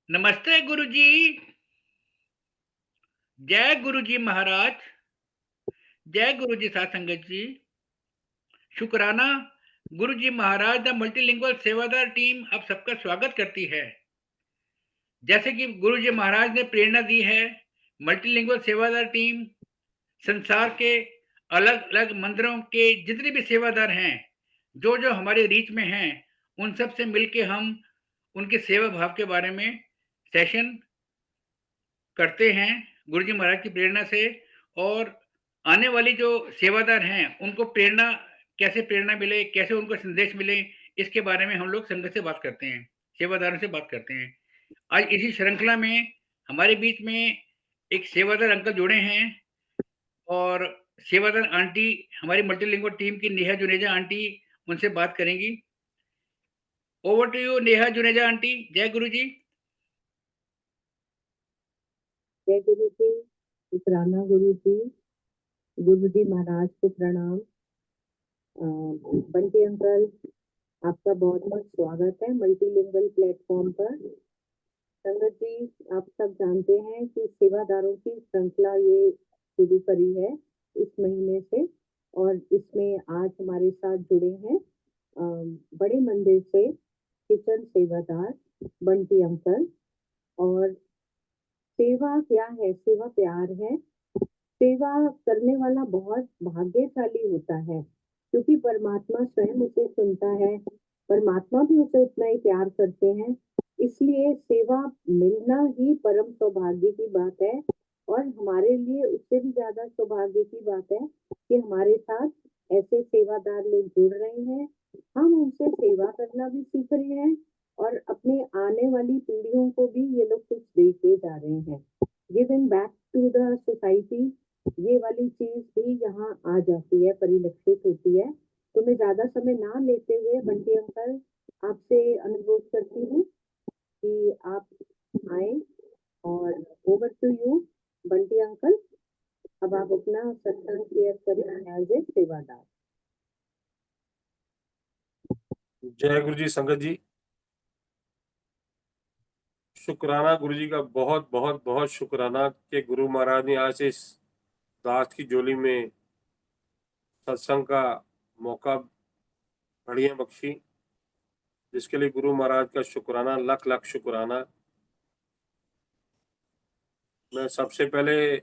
नमस्ते गुरुजी। जय गुरुजी महाराज। जय गुरुजी साध संगत जी। शुक्राना। गुरुजी महाराज द मल्टीलिंगुअल सेवादार टीम आप सबका स्वागत करती है। जैसे कि गुरुजी महाराज ने प्रेरणा दी है, मल्टीलिंगुअल सेवादार टीम संसार के अलग-अलग मंदिरों के जितने भी सेवादार हैं, जो हमारे रीच में हैं, उन सब से मिलके हम उनके सेवा भाव के बारे में सेशन करते हैं गुरुजी महाराज की प्रेरणा से। और आने वाली जो सेवादार हैं उनको कैसे प्रेरणा मिले, कैसे उनको संदेश मिले, इसके बारे में हम लोग संगत से बात करते हैं, सेवादारों से बात करते हैं। आज इसी श्रृंखला में हमारे बीच में एक सेवादार अंकल जुड़े हैं और सेवादार आंटी हमारी मल्टीलिंगुअल टीम की नेहा जुनेजा आंटी उनसे बात करेंगी। Over to you Neha Juneja aunty. जय गुरु जी। जय गुरु जी। शुक्राना गुरु जी। गुरु जी महाराज को प्रणाम। बंटी अंकल, आपका बहुत बहुत स्वागत है मल्टीलिंगुअल प्लेटफॉर्म पर। संगत जी, आप सब जानते हैं कि सेवादारों की श्रृंखला ये शुरू करी है इस महीने से, और इसमें आज हमारे साथ जुड़े हैं बड़े मंदिर से किचन सेवादार बंटी अंकल। और सेवा क्या है? सेवा प्यार है। सेवा करने वाला बहुत भाग्यशाली होता है, क्योंकि परमात्मा स्वयं उसे सुनता है। परमात्मा भी उसे उतना ही प्यार करते हैं। इसलिए सेवा मिलना ही परम सौभाग्य की बात है। और हमारे लिए उससे भी ज्यादा सौभाग्य की बात है कि हमारे साथ ऐसे सेवादार लोग जुड़ रहे हैं। हम उनसे सेवा करना भी सीख रहे हैं, और अपने आने वाली पीढ़ियों को भी ये लोग कुछ देके जा रहे हैं। Giving back to the society, ये वाली चीज भी यहाँ आ जाती है, परिलक्षित होती है। तो मैं ज्यादा समय ना लेते हुए बंटी अंकल आपसे अनुरोध करती हूँ कि आप आए। और over to you Bunty uncle. अब आप अपना सत्संग शेयर करें एज ए सेवादार। जय गुरु जी संगत जी। शुक्राना गुरु जी का बहुत बहुत बहुत शुक्राना कि गुरु महाराज ने आज इस दास की झोली में सत्संग का मौका घड़ियां बख्शी, जिसके लिए गुरु महाराज का शुक्राना, लख लख शुक्राना। मैं सबसे पहले,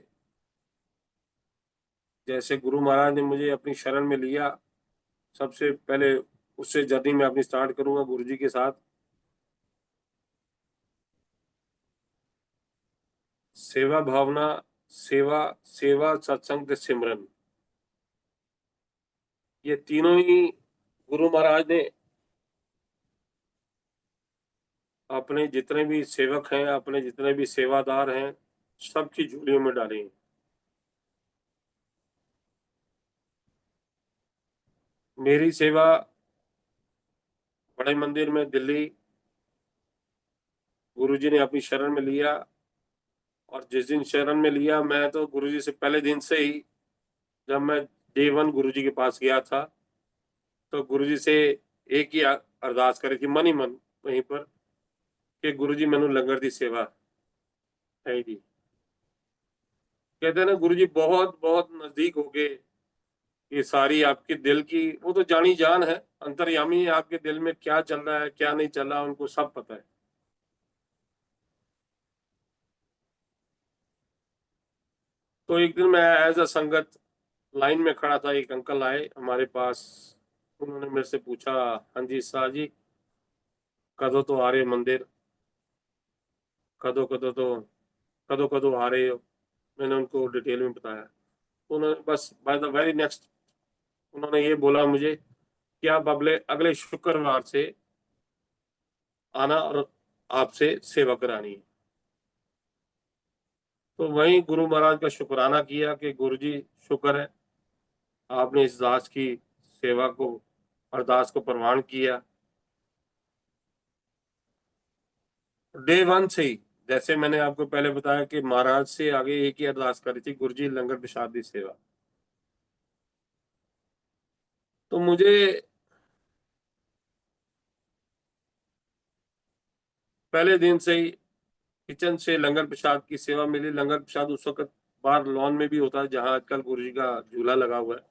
जैसे गुरु महाराज ने मुझे अपनी शरण में लिया, सबसे पहले उससे जर्नी में अपनी स्टार्ट करूंगा गुरु जी के साथ। सेवा भावना, सेवा सेवा सत्संग ते सिमरन, ये तीनों ही गुरु महाराज ने अपने जितने भी सेवक हैं, अपने जितने भी सेवादार हैं, सबकी झोलियों में डाली हैं। मेरी सेवा बड़े मंदिर में दिल्ली गुरुजी ने अपनी शरण में लिया, और जिस दिन शरण में लिया, मैं तो गुरुजी से पहले दिन से ही, जब मैं डे 1 गुरुजी के पास गया था, तो गुरुजी से एक ही अरदास करी थी मन ही मन वहीं पर, कि गुरुजी मैनू लंगर दी सेवा है जी। कहते हैं ना, गुरुजी बहुत बहुत नजदीक हो गए। ये सारी आपके दिल की, वो तो जानी जान है, अंतर्यामी है। आपके दिल में क्या चल रहा है, क्या नहीं चल रहा, उनको सब पता है। तो एक दिन मैं एज अ संगत लाइन में खड़ा था, एक अंकल आए हमारे पास। उन्होंने मेरे से पूछा, हाँ जी शाह जी, कदों तो आ रहे मंदिर, कदों कदों तो कदों कदों आ रहे हो। मैंने उनको डिटेल में बताया। उन्होंने बस बाय द वेरी नेक्स्ट उन्होंने ये बोला मुझे कि आप अगले अगले शुक्रवार से आना और आपसे सेवा करानी है। तो वहीं गुरु महाराज का शुक्राना किया कि गुरु जी शुक्र है, आपने इस दास की सेवा को, अरदास को प्रवान किया। डे 1 से ही, जैसे मैंने आपको पहले बताया कि महाराज से आगे एक ही अरदास करी थी, गुरु जी लंगर प्रसाद दी सेवा। तो मुझे पहले दिन से ही किचन से लंगर प्रसाद की सेवा मिली। लंगर प्रसाद उस वक्त बाहर लॉन में भी होता है, जहाँ आजकल गुरु जी का झूला लगा हुआ है,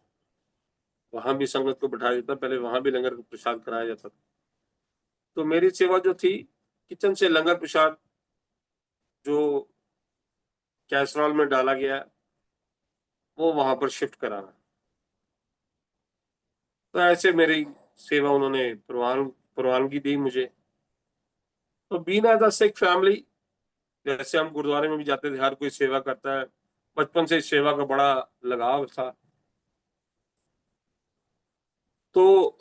वहां भी संगत को बिठाया जाता, पहले वहां भी लंगर प्रसाद कराया जाता था। तो मेरी सेवा जो थी, किचन से लंगर प्रसाद जो कैसरॉल में डाला गया, वो वहां पर शिफ्ट कराना। तो ऐसे मेरी सेवा उन्होंने परवानगी दी मुझे। तो being as a Sikh family, जैसे हम गुरुद्वारे में भी जाते थे, हर कोई सेवा करता है, बचपन से सेवा का बड़ा लगाव था। तो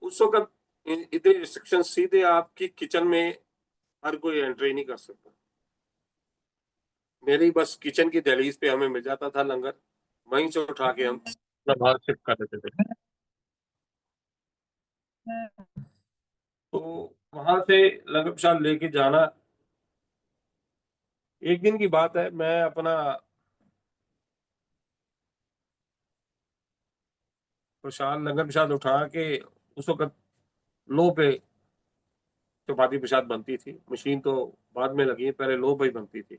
उस वक्त इतने रिस्ट्रिक्शन, सीधे आपकी किचन में हर कोई एंट्री नहीं कर सकता। मेरी बस किचन की दहलीज पे हमें मिल जाता था लंगर, वहीं से उठा के हम बाहर शिफ्ट कर देते थे। तो वहां से लंगर प्रसाद लेके जाना। एक दिन की बात है, मैं अपना प्रसाद, लंगर प्रसाद उठा के, उस वक्त लो पे चपाती प्रसाद बनती थी, मशीन तो बाद में लगी है, पहले लो पे ही बनती थी।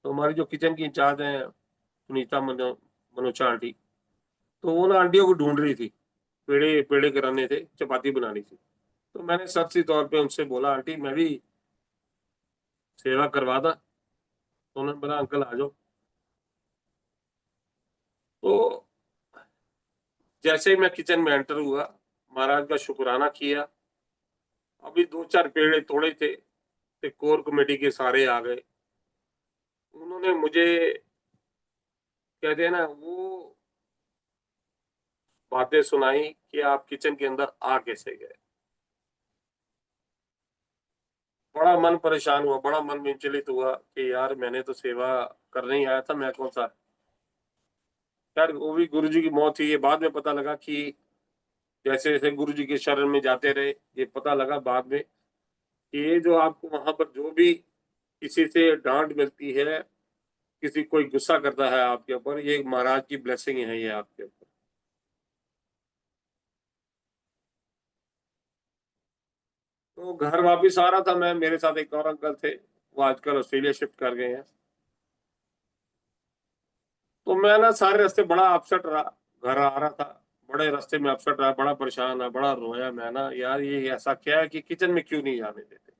तो हमारी जो किचन की इंचार्ज है सुनीता मनोचा आंटी, तो वो ना आंटियों को ढूंढ रही थी, पेड़े पेड़े कराने थे, चपाती बनानी थी। तो मैंने सख्ती तौर पे उनसे बोला, आंटी मैं भी सेवा करवा दा। तो उन्होंने बोला, अंकल आ जाओ। तो जैसे ही मैं किचन में एंटर हुआ, महाराज का शुक्राना किया। अभी 2-4 पेड़े तोड़े थे, तो कोर कमेटी के सारे आ गए। उन्होंने मुझे, कहते हैं ना, वो बातें सुनाई कि आप किचन के अंदर आ कैसे गए। बड़ा मन परेशान हुआ, बड़ा मन विचलित हुआ कि यार मैंने तो सेवा करने ही आया था, मैं कौन सा। यार वो भी गुरु जी की मौत हुई, ये बाद में पता लगा कि जैसे जैसे गुरु जी के शरण में जाते रहे, ये पता लगा बाद में कि ये जो आपको वहां पर जो भी किसी से डांट मिलती है, किसी कोई गुस्सा करता है आपके ऊपर, ये महाराज की ब्लेसिंग है ये आपके ऊपर। तो घर वापिस आ रहा था मैं, मेरे साथ एक और अंकल थे, वो आजकल ऑस्ट्रेलिया शिफ्ट कर गए हैं। तो मैं ना सारे रास्ते बड़ा अपसेट रहा, घर आ रहा था, बड़े रास्ते में अपसेट रहा, बड़ा परेशान रहा, बड़ा रोया मैं ना, यार ये ऐसा क्या है कि किचन में क्यों नहीं जाने देते।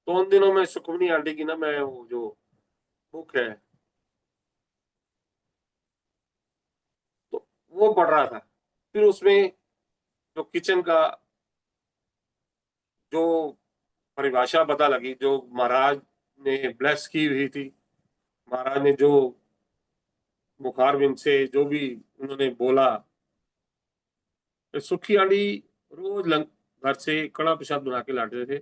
तो उन दिनों में सुखमनी आंटी की ना, मैं वो जो बुक है, तो वो पढ़ रहा था। फिर उसमें जो किचन का जो परिभाषा पता लगी, जो महाराज ने ब्लेस की हुई थी, महाराज ने जो मुखारबिंद से जो भी उन्होंने बोला। तो सुखी आंटी रोज घर से कड़ा प्रसाद बना के लाते थे।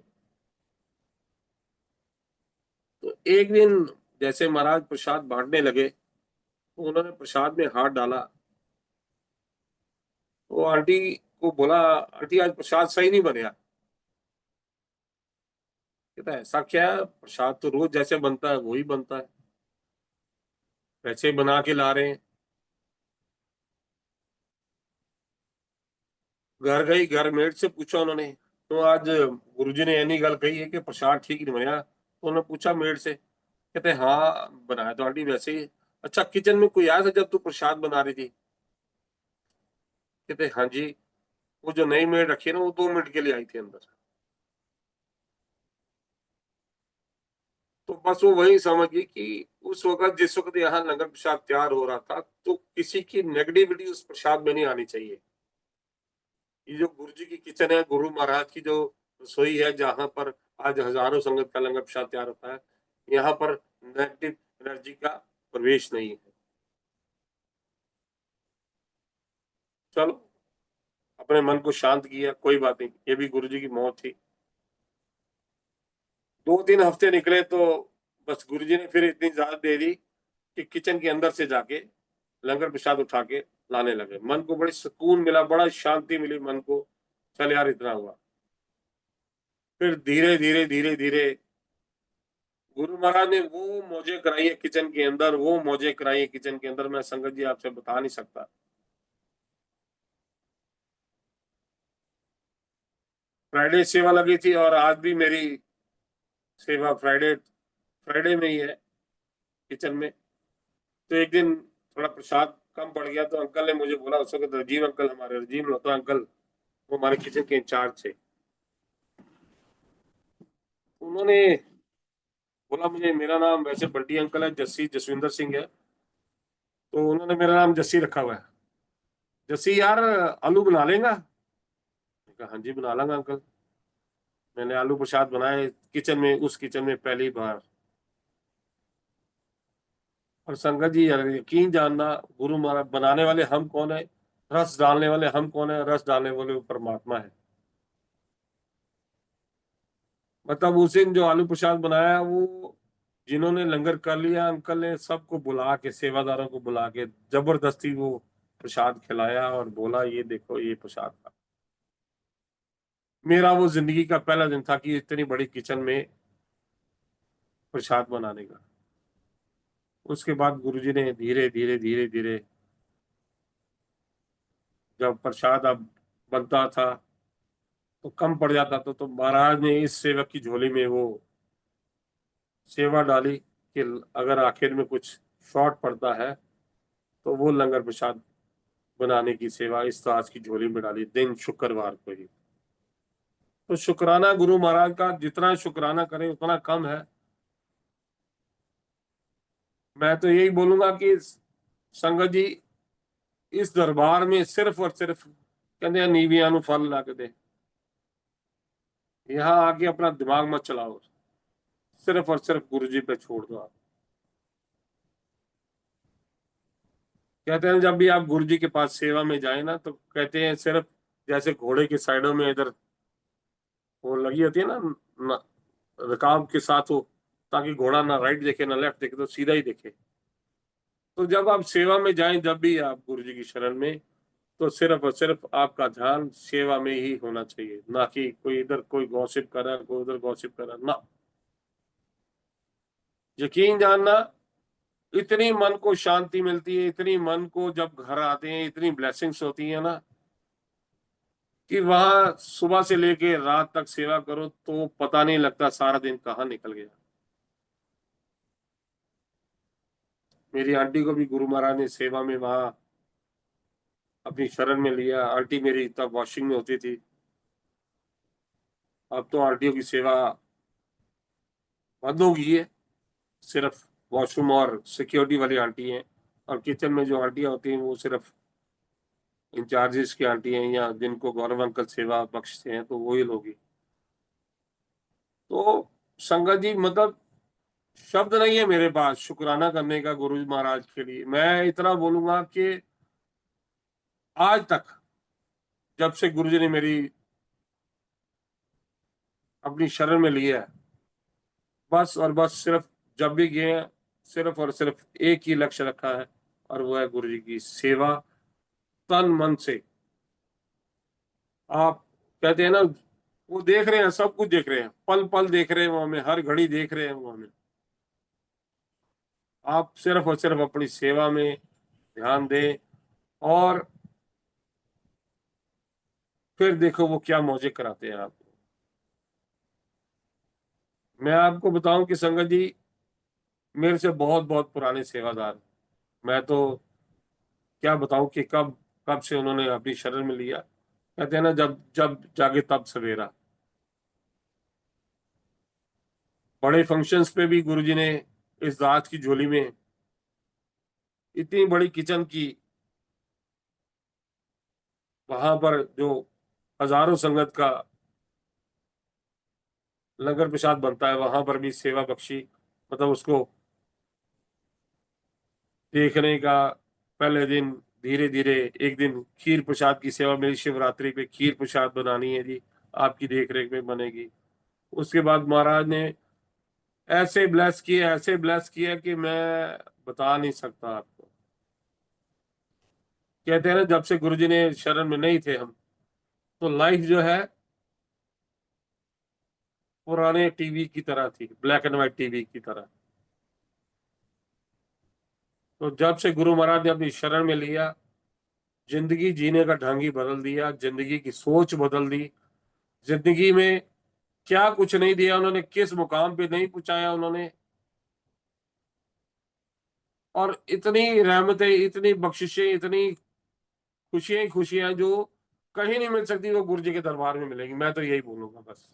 तो एक दिन जैसे महाराज प्रसाद बांटने लगे, तो उन्होंने प्रसाद में हाथ डाला। तो आंटी को बोला, आंटी आज प्रसाद सही नहीं बनया। कहता है ऐसा क्या है, प्रसाद तो रोज जैसे बनता है वही बनता है, वैसे ही बना के ला रहे हैं। घर गई, घर मेट से पूछा उन्होंने, तो आज गुरुजी ने ऐनी गल कही है कि प्रसाद ठीक नहीं बनया। तो उन्होंने पूछा मेट से, कहते हाँ बनाया तो आंटी वैसे ही। अच्छा किचन में कोई आया था जब तू प्रसाद बना रही थी। कहते हाँ जी, वो जो नई मेड रखी है ना, वो 2 मिनट के लिए आई थी अंदर। तो बस वो वही समझ गई कि उस वक्त, जिस वक्त यहाँ लंगर प्रसाद तैयार हो रहा था, तो किसी की नेगेटिविटी उस प्रसाद में नहीं आनी चाहिए। ये जो गुरु जी की किचन है, गुरु महाराज की जो रसोई है, जहाँ पर आज हजारों संगत का लंगर प्रसाद तैयार होता है, यहाँ पर नेगेटिव एनर्जी का प्रवेश नहीं है। चलो, अपने मन को शांत किया, कोई बात नहीं, ये भी गुरु जी की मौत थी। 2-3 हफ्ते निकले तो बस गुरु जी ने फिर इतनी इजाजत दे दी कि किचन के अंदर से जाके लंगर प्रसाद उठा के लाने लगे। मन को बड़ी सुकून मिला, बड़ा शांति मिली मन को। चल यार इतना हुआ। फिर धीरे धीरे धीरे धीरे गुरु महाराज ने वो मौजे कराई है किचन के अंदर, वो मौजे कराई है किचन के अंदर, मैं संगत जी आपसे बता नहीं सकता। फ्राइडे सेवा लगी थी और आज भी मेरी सेवा फ्राइडे फ्राइडे में ही है किचन में। तो एक दिन थोड़ा प्रसाद कम पड़ गया, तो अंकल ने मुझे बोला, उस वक्त रजीव अंकल, हमारे रजीव लोथा अंकल, वो हमारे किचन के इंचार्ज थे, उन्होंने बोला मुझे, मेरा नाम वैसे बंटी अंकल है, जसविंदर सिंह है, तो उन्होंने मेरा नाम जस्सी रखा हुआ है। जस्सी यार, आलू बना लेगा? मैंने कहा हाँ जी बना लेंगा अंकल। मैंने आलू प्रसाद बनाए किचन में, उस किचन में पहली बार। और संगत जी यार, यकीन जानना, गुरु महाराज बनाने वाले हम कौन है, रस डालने वाले हम कौन है? रस डालने वाले वो परमात्मा है। मतलब उस दिन जो आलू प्रसाद बनाया, वो जिन्होंने लंगर कर लिया, अंकल ने सबको बुला के, सेवादारों को बुला के जबरदस्ती वो प्रसाद खिलाया और बोला ये देखो ये प्रसाद था। मेरा वो जिंदगी का पहला दिन था कि इतनी बड़ी किचन में प्रसाद बनाने का। उसके बाद गुरुजी ने धीरे धीरे धीरे धीरे, जब प्रसाद अब बनता था तो कम पड़ जाता था, तो महाराज ने इस सेवक की झोली में वो सेवा डाली कि अगर आखिर में कुछ शॉर्ट पड़ता है तो वो लंगर प्रसाद बनाने की सेवा इस ताज की झोली में डाली, दिन शुक्रवार को ही। तो शुक्राना गुरु महाराज का, जितना शुक्राना करें उतना कम है। मैं तो यही बोलूंगा कि संगत जी, इस दरबार में सिर्फ और सिर्फ कहते हैं नीवियां नु फल ला के दे, यहाँ आके अपना दिमाग मत चलाओ, सिर्फ और सिर्फ गुरु जी पे छोड़ दो आप। कहते हैं जब भी आप गुरु जी के पास सेवा में जाए ना, तो कहते हैं सिर्फ जैसे घोड़े की साइडों में इधर वो लगी होती है ना, रकाब के साथ हो, ताकि घोड़ा ना राइट देखे ना लेफ्ट देखे, तो सीधा ही देखे। तो जब आप सेवा में जाएं, जब भी आप गुरु जी की शरण में, तो सिर्फ और सिर्फ आपका ध्यान सेवा में ही होना चाहिए, ना कि कोई इधर कोई गॉसिप कर रहा है, कोई उधर गॉसिप कर रहा है ना। यकीन जानना, इतनी मन को शांति मिलती है, इतनी मन को जब घर आते हैं इतनी ब्लेसिंग्स होती है ना, कि वहां सुबह से लेके रात तक सेवा करो तो पता नहीं लगता सारा दिन कहाँ निकल गया। मेरी आंटी को भी गुरु महाराज ने सेवा में वहां अपनी शरण में लिया। आंटी मेरी तब वॉशिंग में होती थी, अब तो आंटियों की सेवा बंद हो गई है, सिर्फ वॉशरूम और सिक्योरिटी वाली आंटी हैं, और किचन में जो आंटियां होती हैं वो सिर्फ इंचार्जेस की आंटी हैं, या जिनको गौरव अंकल सेवा बख्शते हैं तो वही लोग ही। तो संगत जी, मतलब शब्द नहीं है मेरे पास शुक्राना करने का गुरु महाराज के लिए। मैं इतना बोलूंगा कि आज तक, जब से गुरु जी ने मेरी अपनी शरण में लिया है, बस और बस सिर्फ जब भी गए हैं, सिर्फ और सिर्फ एक ही लक्ष्य रखा है, और वो है गुरु जी की सेवा, तन मन से। आप कहते हैं ना, वो देख रहे हैं, सब कुछ देख रहे हैं, पल पल देख रहे हैं वो हमें, हर घड़ी देख रहे हैं वो हमें। आप सिर्फ और सिर्फ अपनी सेवा में ध्यान दें, और फिर देखो वो क्या मौजे कराते हैं आपको। मैं आपको बताऊं कि संगत जी, मेरे से बहुत बहुत पुराने सेवादार, मैं तो क्या बताऊं कि कब कब से उन्होंने अपनी शरण में लिया। कहते हैं ना, जब जब जागे तब सवेरा। बड़े फंक्शंस पे भी गुरुजी ने इस दाज की झोली में इतनी बड़ी किचन की, वहां पर जो हजारों संगत का लंगर प्रसाद बनता है, वहां पर भी सेवा बख्शी। मतलब उसको देखने का पहले दिन धीरे धीरे, एक दिन खीर प्रसाद की सेवा, मेरी शिवरात्रि पे खीर प्रसाद बनानी है जी, आपकी देख रेख में बनेगी। उसके बाद महाराज ने ऐसे ब्लेस किया कि मैं बता नहीं सकता आपको। कहते हैं ना, जब से गुरुजी ने शरण में नहीं थे हम, तो लाइफ जो है पुराने टीवी की तरह थी, ब्लैक एंड व्हाइट टीवी की तरह। तो जब से गुरु महाराज ने अपनी शरण में लिया, जिंदगी जीने का ढंग ही बदल दिया, जिंदगी की सोच बदल दी। जिंदगी में क्या कुछ नहीं दिया उन्होंने, किस मुकाम पे नहीं पहुंचाया उन्होंने, और इतनी रहमतें, इतनी बख्शिशें, इतनी खुशियां ही खुशियां जो कहीं नहीं मिल सकती, वो गुरु जी के दरबार में मिलेगी। मैं तो यही बोलूंगा बस।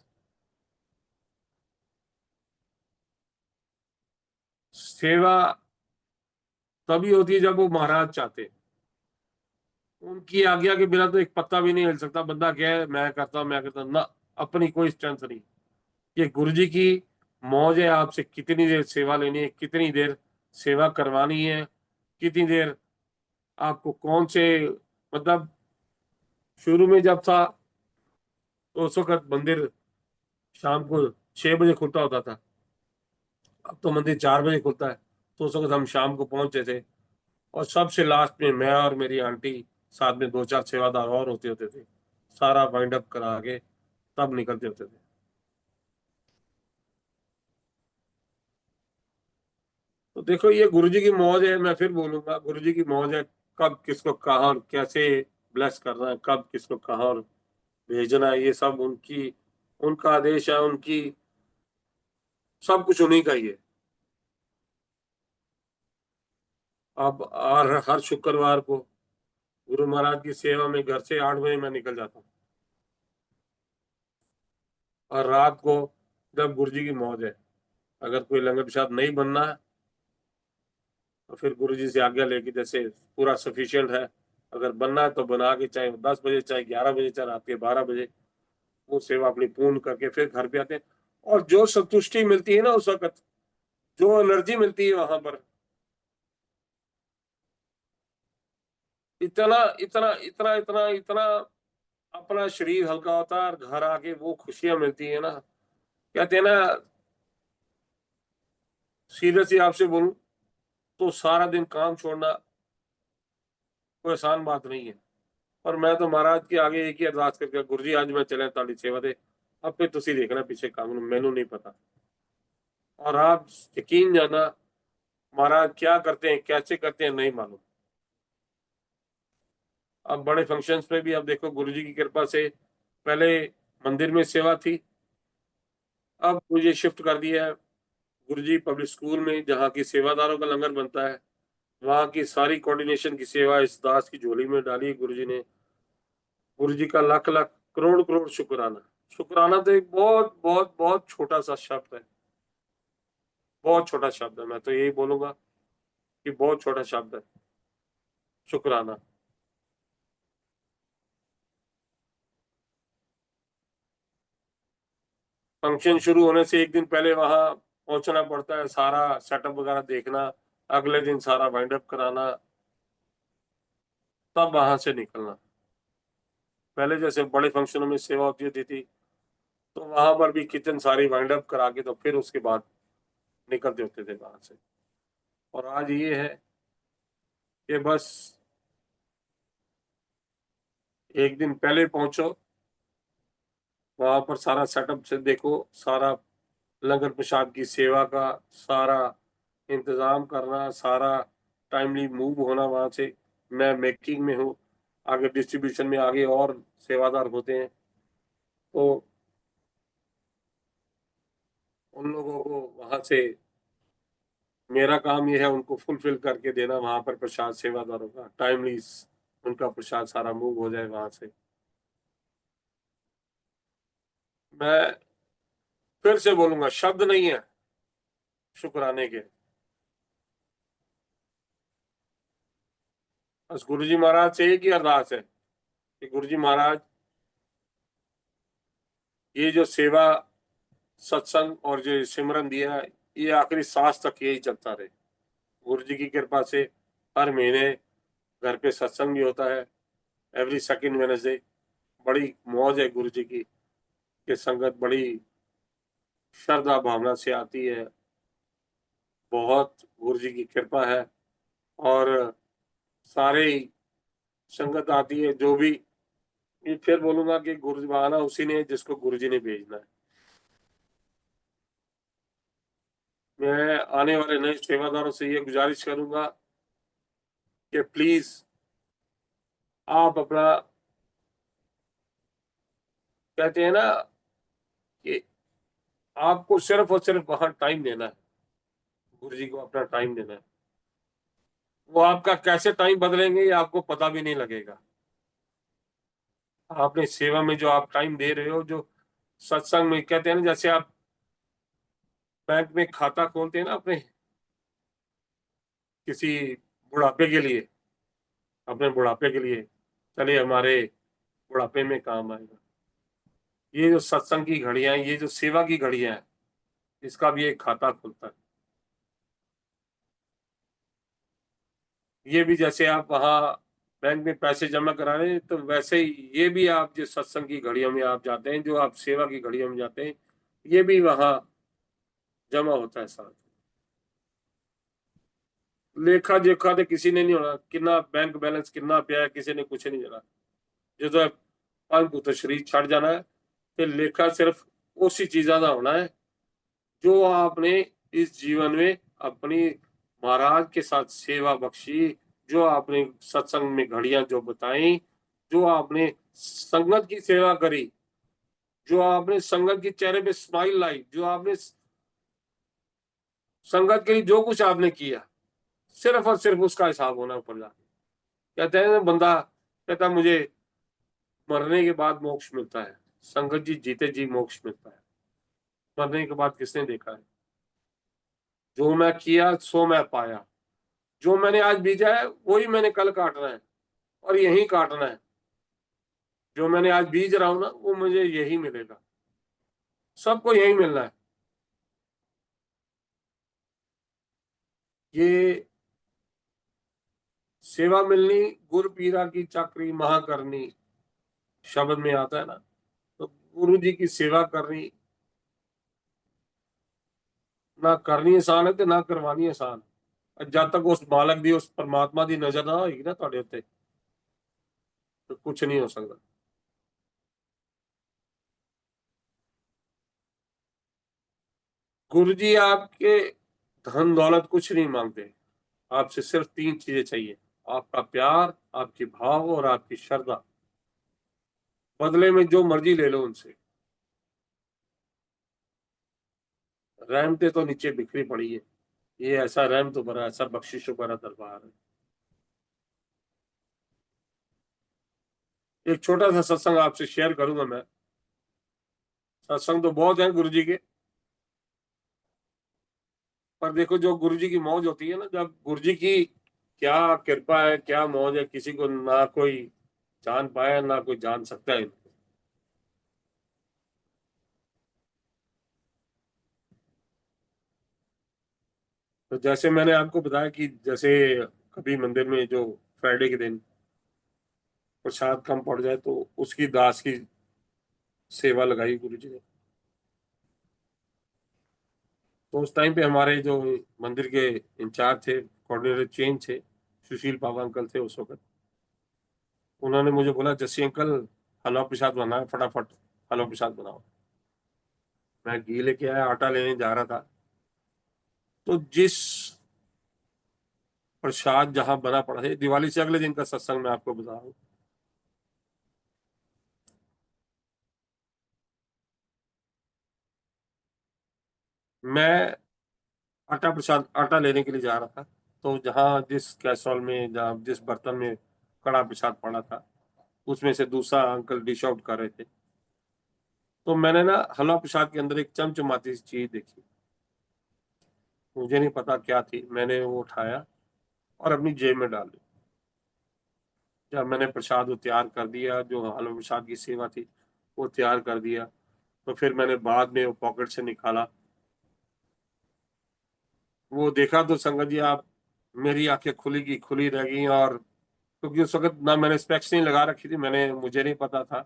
सेवा तभी होती है जब वो महाराज चाहते हैं। उनकी आज्ञा के बिना तो एक पत्ता भी नहीं हिल सकता। बंदा क्या है, मैं करता हूं, मैं करता हूं, ना, अपनी कोई स्ट्रेंथ नहीं। ये गुरु जी की मौज है, आपसे कितनी देर सेवा लेनी है, कितनी देर सेवा करवानी है, कितनी देर आपको कौन से, मतलब शुरू में जब था तो उस वक्त मंदिर शाम को 6 बजे खुलता होता था। अब तो मंदिर 4 बजे खुलता है। तो उस वक्त हम शाम को पहुंचे थे, और सबसे लास्ट में मैं और मेरी आंटी, साथ में 2-4 सेवादार और होते होते थे, सारा वाइंड अप करा के तब निकलते होते थे। तो देखो, ये गुरुजी की मौज है। मैं फिर बोलूंगा, गुरुजी की मौज है। कब किसको कहाँ और कैसे ब्लेस करना है, कब किसको कहाँ और भेजना है, ये सब उनकी, उनका आदेश है, उनकी, सब कुछ उन्हीं का ही है। अब हर शुक्रवार को गुरु महाराज की सेवा में घर से 8 बजे मैं निकल जाता हूँ, और रात को जब गुरुजी की मौज है, अगर कोई लंगर प्रसाद नहीं बनना है तो फिर गुरुजी से आज्ञा लेके, जैसे पूरा सफिशियंट है, अगर बनना है तो बना के, चाहे 10 बजे, चाहे 11 बजे, चाहे रात के 12 बजे, वो सेवा अपनी पूर्ण करके फिर घर पे आते हैं। और जो संतुष्टि मिलती है ना उस वक्त, जो एनर्जी मिलती है वहां पर, इतना इतना इतना इतना इतना अपना शरीर हल्का होता है, और घर आके वो खुशियां मिलती है ना, कहते हैं ना, सीरियसली आपसे बोलूं तो सारा दिन काम छोड़ना कोई आसान बात नहीं है। और मैं तो महाराज के आगे एक ही अरदास करके, गुरु जी आज मैं चले ताली सेवा दे, अब फिर तुसी देखना पीछे काम, मैनू नहीं पता। और आप यकीन जाना, महाराज क्या करते हैं, कैसे करते हैं, नहीं मालूम। अब बड़े फंक्शंस पे भी अब देखो, गुरुजी की कृपा से पहले मंदिर में सेवा थी, अब मुझे शिफ्ट कर दिया है गुरुजी पब्लिक स्कूल में, जहाँ की सेवादारों का लंगर बनता है। वहाँ की सारी कोऑर्डिनेशन की सेवा इस दास की झोली में डाली है गुरुजी ने। गुरुजी का लाख लाख करोड़ करोड़ शुक्राना। शुक्राना तो एक बहुत बहुत बहुत छोटा सा शब्द है, बहुत छोटा शब्द है। मैं तो यही बोलूंगा कि बहुत छोटा शब्द है शुक्राना। फंक्शन शुरू होने से एक दिन पहले वहां पहुंचना पड़ता है, सारा सेटअप वगैरह देखना, अगले दिन सारा वाइंड अप कराना, तब वहां से निकलना। पहले जैसे बड़े फंक्शनों में सेवा होती थी, तो वहां पर भी किचन सारी वाइंड अप करा के तो फिर उसके बाद निकलते होते थे वहां से। और आज ये है कि बस एक दिन पहले पहुंचो, वहां पर सारा सेटअप से देखो, सारा लंगर प्रसाद की सेवा का सारा इंतजाम करना, सारा टाइमली मूव होना वहां से। मैं मेकिंग में हूँ, आगे डिस्ट्रीब्यूशन में आगे और सेवादार होते हैं, तो उन लोगों को वहां से, मेरा काम यह है उनको फुलफिल करके देना वहां पर प्रसाद, सेवादारों का टाइमली उनका प्रसाद सारा मूव हो जाए वहां से। मैं फिर से बोलूंगा, शब्द नहीं है शुक्राने के। बस गुरु जी महाराज से एक ही अरदास है कि गुरु जी महाराज, ये जो सेवा, सत्संग और जो सिमरन दिया है, ये आखिरी सांस तक यही चलता रहे। गुरु जी की कृपा से हर महीने घर पे सत्संग भी होता है, एवरी सेकंड वेडनेसडे। बड़ी मौज है गुरु जी की, कि संगत बड़ी श्रद्धा भावना से आती है। बहुत गुरु जी की कृपा है। और सारे ही संगत आती है, जो भी, ये फिर बोलूंगा कि गुरु जी आना उसी ने जिसको गुरु जी ने भेजना है। मैं आने वाले नए सेवादारों से ये गुजारिश करूंगा कि प्लीज आप अपना कहते हैं ना कि आपको सिर्फ और सिर्फ वहां टाइम देना है, गुरु जी को अपना टाइम देना है। वो आपका कैसे टाइम बदलेंगे ये आपको पता भी नहीं लगेगा। आपने सेवा में जो आप टाइम दे रहे हो, जो सत्संग में, कहते हैं ना जैसे आप बैंक में खाता खोलते हैं ना अपने किसी बुढ़ापे के लिए, अपने बुढ़ापे के लिए, चलिए हमारे बुढ़ापे में काम आएगा। ये जो सत्संग की घड़ियां, ये जो सेवा की घड़ियां हैं, इसका भी एक खाता खुलता है। ये भी जैसे आप वहां बैंक में पैसे जमा करा रहे हैं, तो वैसे ही ये भी आप जो सत्संग की घड़ियों में आप जाते हैं, जो आप सेवा की घड़ियों में जाते हैं, ये भी वहां जमा होता है साथ। लेखा जोखा तो किसी ने नहीं होना, कितना बैंक बैलेंस कितना पिया है किसी ने कुछ नहीं जाना। जो पंख तो शरीर छड़ जाना है, तो लेखा सिर्फ उसी चीजा का होना है जो आपने इस जीवन में अपनी महाराज के साथ सेवा बख्शी, जो आपने सत्संग में घड़ियां जो बताई, जो आपने संगत की सेवा करी, जो आपने संगत के चेहरे पे स्माइल लाई, जो आपने संगत के लिए जो कुछ आपने किया, सिर्फ और सिर्फ उसका हिसाब होना ऊपर जाके। कहते हैं ना, बंदा कहता मुझे मरने के बाद मोक्ष मिलता है, संगत जी जीते जी मोक्ष मिलता है। मरने के बाद किसने देखा है? जो मैं किया सो मैं पाया, जो मैंने आज बीजा है वही मैंने कल काटना है, और यही काटना है। जो मैंने आज बीज रहा हूं ना, वो मुझे यही मिलेगा, सबको यही मिलना है। ये सेवा मिलनी, गुर पीरा की चाकरी महा करनी, शब्द में आता है ना। तो गुरु जी की सेवा करनी, ना करनी आसान है तो ना करवानी आसान है। जब तक उस मालक दी, उस परमात्मा दी नजर ना होगी ना ਤੁਹਾਡੇ ਉੱਤੇ, तो कुछ नहीं हो सकता। गुरु जी आपके धन दौलत कुछ नहीं मांगते, आपसे सिर्फ तीन चीजें चाहिए: आपका प्यार, आपकी भाव और आपकी श्रद्धा। बदले में जो मर्जी ले लो उनसे। रहमतें तो नीचे बिखरी पड़ी है, ये ऐसा रहम तो भरा, ऐसा बख्शिशों भरा दरबार है। एक छोटा सा सत्संग आपसे शेयर करूंगा मैं। सत्संग तो बहुत है गुरु जी के, पर देखो जो गुरु जी की मौज होती है ना, जब गुरु जी की क्या कृपा है, क्या मौज है, किसी को ना कोई जान पाया ना कोई जान सकता है। तो जैसे मैंने आपको बताया कि जैसे कभी मंदिर में जो फ्राइडे के दिन प्रसाद कम पड़ जाए, तो उसकी दास की सेवा लगाई गुरु जी ने। तो उस टाइम पे हमारे जो मंदिर के इंचार्ज थे, कोऑर्डिनेटर चेंज थे, सुशील बाबा अंकल थे उस वक्त। उन्होंने मुझे बोला, जस्सी अंकल हलवा प्रसाद बनाना है, फटाफट हलवा प्रसाद बनाओ। मैं घी लेके आया, आटा लेने जा रहा था, तो जिस प्रसाद जहां बना पड़ा है, दिवाली से अगले दिन का सत्संग मैं आपको बता रहा हूँ। मैं आटा लेने के लिए जा रहा था, तो जहां जिस कैसरॉल में, जहां जिस बर्तन में कड़ा प्रसाद पड़ा था, उसमें से दूसरा अंकल डिश आउट कर रहे थे। तो मैंने ना हलवा प्रसाद के अंदर एक चमचमाती सी चीज देखी, मुझे नहीं पता क्या थी। मैंने वो उठाया और अपनी जेब में डाल ली। जब मैंने प्रसाद वो तैयार कर दिया, जो हलवा प्रसाद की सेवा थी वो तैयार कर दिया, तो फिर मैंने बाद में वो पॉकेट से निकाला, वो देखा, तो संगत जी आप, मेरी आंखें खुली की खुली रह गई। और क्योंकि उस वक्त ना मैंने स्पेक्स नहीं लगा रखी थी, मुझे नहीं पता था।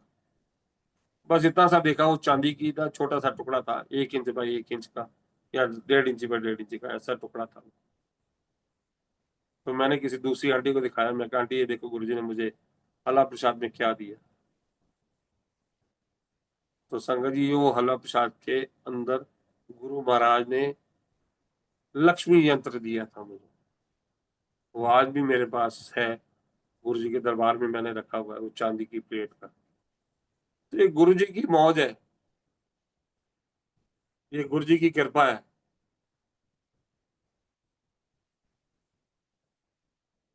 बस इतना सा देखा, वो चांदी की था, छोटा सा टुकड़ा था, 1 इंच बाई 1 इंच का, या 1.5 इंच बाई 1.5 इंच का, ऐसा टुकड़ा था। तो मैंने किसी दूसरी आंटी को दिखाया, मैं कहा आंटी ये देखो गुरुजी ने मुझे हलवा प्रसाद में क्या दिया। तो संगत जी वो हलवा प्रसाद के अंदर गुरु महाराज ने लक्ष्मी यंत्र दिया था मुझे। वो आज भी मेरे पास है, गुरु जी के दरबार में मैंने रखा हुआ है, वो चांदी की प्लेट का। तो ये गुरु जी की मौज है, ये गुरु जी की कृपा है।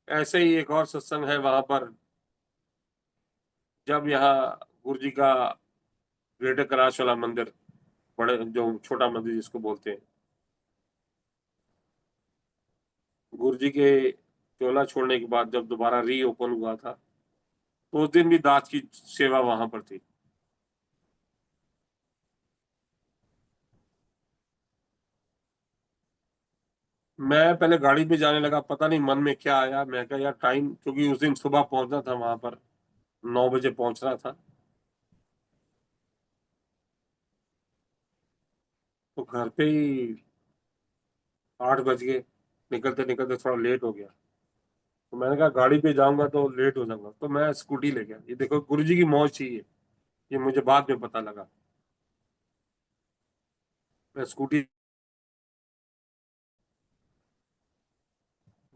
ऐसे ही एक और सत्संग है वहां पर, जब यहाँ गुरु जी का ग्रेटर कैलाश वाला मंदिर, बड़े जो छोटा मंदिर जिसको बोलते हैं, गुरु जी के चोला छोड़ने के बाद जब दोबारा री ओपन हुआ था, तो उस दिन भी दास की सेवा वहां पर थी। मैं पहले गाड़ी पे जाने लगा, पता नहीं मन में क्या आया, मैं कहा यार टाइम, क्योंकि उस दिन सुबह पहुंचना था वहां पर, 9 बजे पहुंचना था, तो घर पे ही 8 बज गए, निकलते निकलते थोड़ा लेट हो गया। तो मैंने कहा गाड़ी पे जाऊंगा तो लेट हो जाऊंगा, तो मैं स्कूटी ले गया। ये देखो गुरु जी की मौज चाहिए, ये मुझे बाद में पता लगा। मैं स्कूटी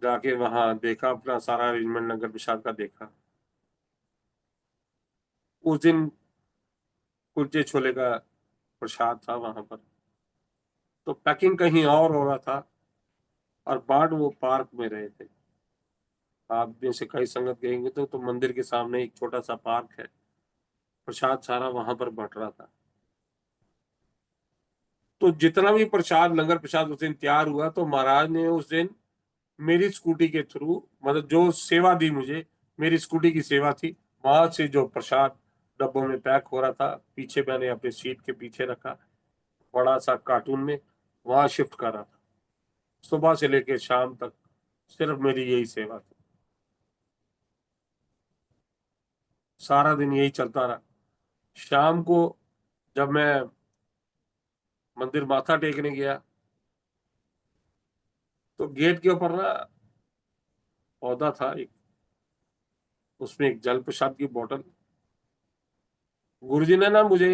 जाके वहां देखा, अपना सारा अरेंजमेंट नगर प्रसाद का देखा। उस दिन कुलचे छोले का प्रसाद था वहां पर, तो पैकिंग कहीं और हो रहा था और बाढ़ वो पार्क में रहे थे। आप में से कई संगत गएंगे तो मंदिर के सामने एक छोटा सा पार्क है, प्रसाद सारा वहां पर बंट रहा था। तो जितना भी प्रसाद, लंगर प्रसाद उस दिन तैयार हुआ, तो महाराज ने उस दिन मेरी स्कूटी के थ्रू, मतलब जो सेवा दी मुझे, मेरी स्कूटी की सेवा थी, वहां से जो प्रसाद डब्बों में पैक हो रहा था, पीछे मैंने अपने सीट के पीछे रखा, बड़ा सा कार्टून में, वहां शिफ्ट कर रहा था। सुबह से लेकर शाम तक सिर्फ मेरी यही सेवा थी, सारा दिन यही चलता रहा। शाम को जब मैं मंदिर माथा टेकने गया, तो गेट के ऊपर ना पौधा था एक, उसमें एक जल प्रसाद की बोतल, गुरुजी ने ना मुझे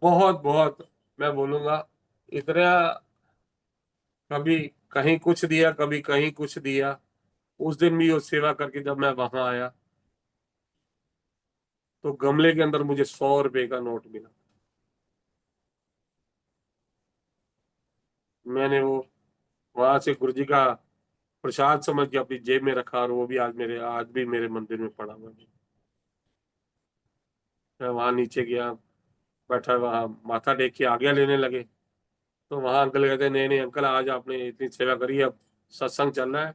बहुत बहुत, मैं बोलूंगा, इतना, कभी कहीं कुछ दिया, कभी कहीं कुछ दिया। उस दिन भी वो सेवा करके जब मैं वहां आया, तो गमले के अंदर मुझे 100 रुपए का नोट मिला। मैंने वो वहां से गुरु जी का प्रसाद समझ के अपनी जेब में रखा, और वो भी आज भी मेरे मंदिर में पड़ा हुआ है। मैं वहां नीचे गया, बैठा, वहां माथा टेक के आज्ञा लेने लगे, तो वहां अंकल कहते, नहीं नहीं अंकल, आज आपने इतनी सेवा करी, अब सत्संग चल रहा है,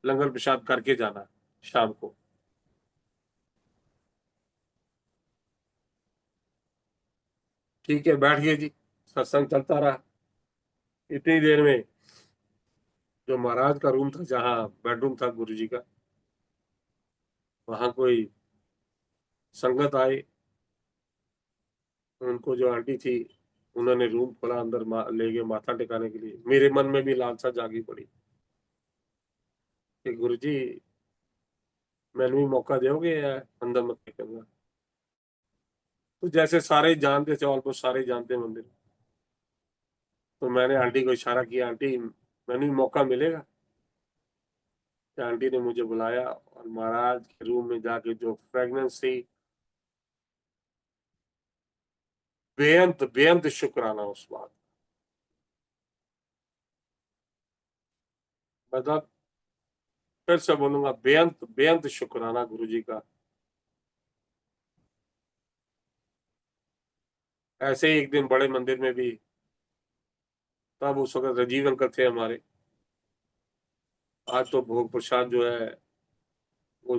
लंगर प्रसाद करके जाना शाम को। ठीक है, बैठ गए जी, सत्संग चलता रहा। इतनी देर में जो महाराज का रूम था, जहाँ बेडरूम था गुरु जी का, वहां कोई संगत आए, उनको जो आंटी थी, उन्होंने रूम खोला, अंदर ले गए माथा टिकाने के लिए। मेरे मन में भी लालसा जागी पड़ी कि गुरु जी, मैंने भी मौका दोगे या अंदर मत टिकूंगा। तो जैसे सारे ही जानते थे, ऑलमोस्ट सारे ही जानते हैं मंदिर, तो मैंने आंटी को इशारा किया, आंटी मैंने भी मौका मिलेगा। तो आंटी ने मुझे बुलाया, और महाराज के रूम में जाके जो फ्रेगनेंस थी, बेअंत बेअंत शुक्राना उस बात, मतलब फिर से बोलूंगा, बेअंत बेअंत शुक्राना गुरु जी का। ऐसे ही एक दिन बड़े मंदिर में भी, तब उस वक्त राजीव अंकल थे हमारे, आज तो भोग प्रसाद जो है वो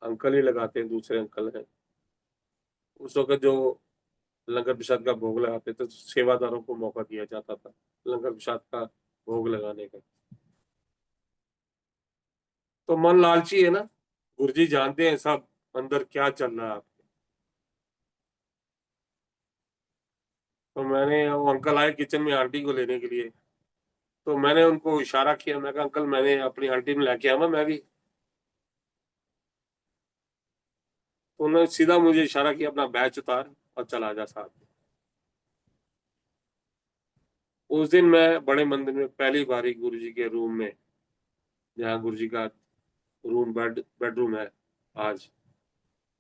अंकल ही लगाते हैं, दूसरे अंकल हैं। उस वक्त जो लंगर प्रसाद का भोग लगाते थे, तो सेवादारों को मौका दिया जाता था लंगर प्रसाद का भोग लगाने का। तो मन लालची है ना, गुरुजी जानते हैं सब अंदर क्या चल रहा है आपके। तो मैंने, वो अंकल आए किचन में आंटी को लेने के लिए, तो मैंने उनको इशारा किया, मैं कहा अंकल मैंने अपनी आंटी में लेके आवा मैं भी। तो उन्होंने सीधा मुझे इशारा किया, अपना बैच उतार और चला जा साथ में। उस दिन मैं बड़े मंदिर में पहली बारी गुरु जी के रूम में, जहाँ गुरु जी का बेडरूम है आज,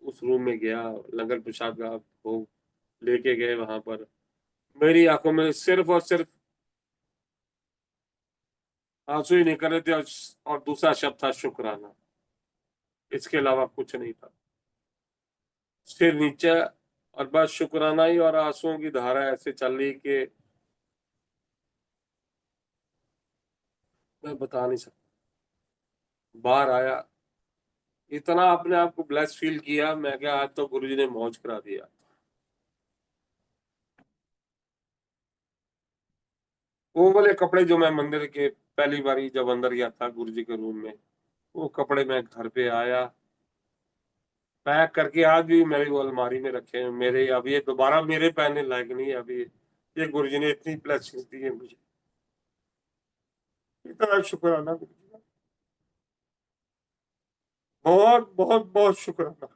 उस रूम में गया, लंगर प्रसाद का वो लेके गए वहां पर। मेरी आंखों में सिर्फ और सिर्फ आंसू ही निकल रहे थे, और दूसरा शब्द था शुक्राना। इसके अलावा कुछ नहीं था। सिर नीचे, और बस शुक्राना ही, और आंसुओं की धारा ऐसे चल रही कि मैं बता नहीं सकता। बाहर आया, इतना अपने आप को ब्लेस फील किया, मैं क्या आज तो गुरुजी ने मौज करा दिया। वो वाले कपड़े जो मैं मंदिर के पहली बारी जब अंदर गया था गुरुजी के रूम में, वो कपड़े मैं घर पे आया, पैक करके आज भी मेरी वो अलमारी में रखे हैं मेरे। अब ये दोबारा मेरे पहनने लायक नहीं है। अभी ये गुरुजी ने इतनी ब्लेसिंग्स दी है मुझे, इतना शुक्राना गुरुजी का, बहुत बहुत बहुत शुक्राना।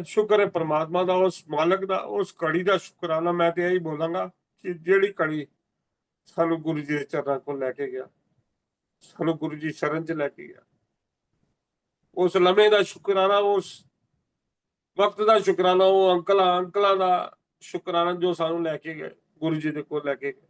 शुक्र है परमात्मा का, उस मालक का, उस कड़ी का शुक्राना। मैं तो यही बोलांगा कि जेड़ी कड़ी सानू गुरु जी के चरणों को लेके गया, सानू गुरु जी शरण च लेके गया, उस लम्हे का शुक्राना, उस वक्त का शुक्राना, वो अंकल का शुक्राना जो सानू लेके गए गुरु जी को लेके गए।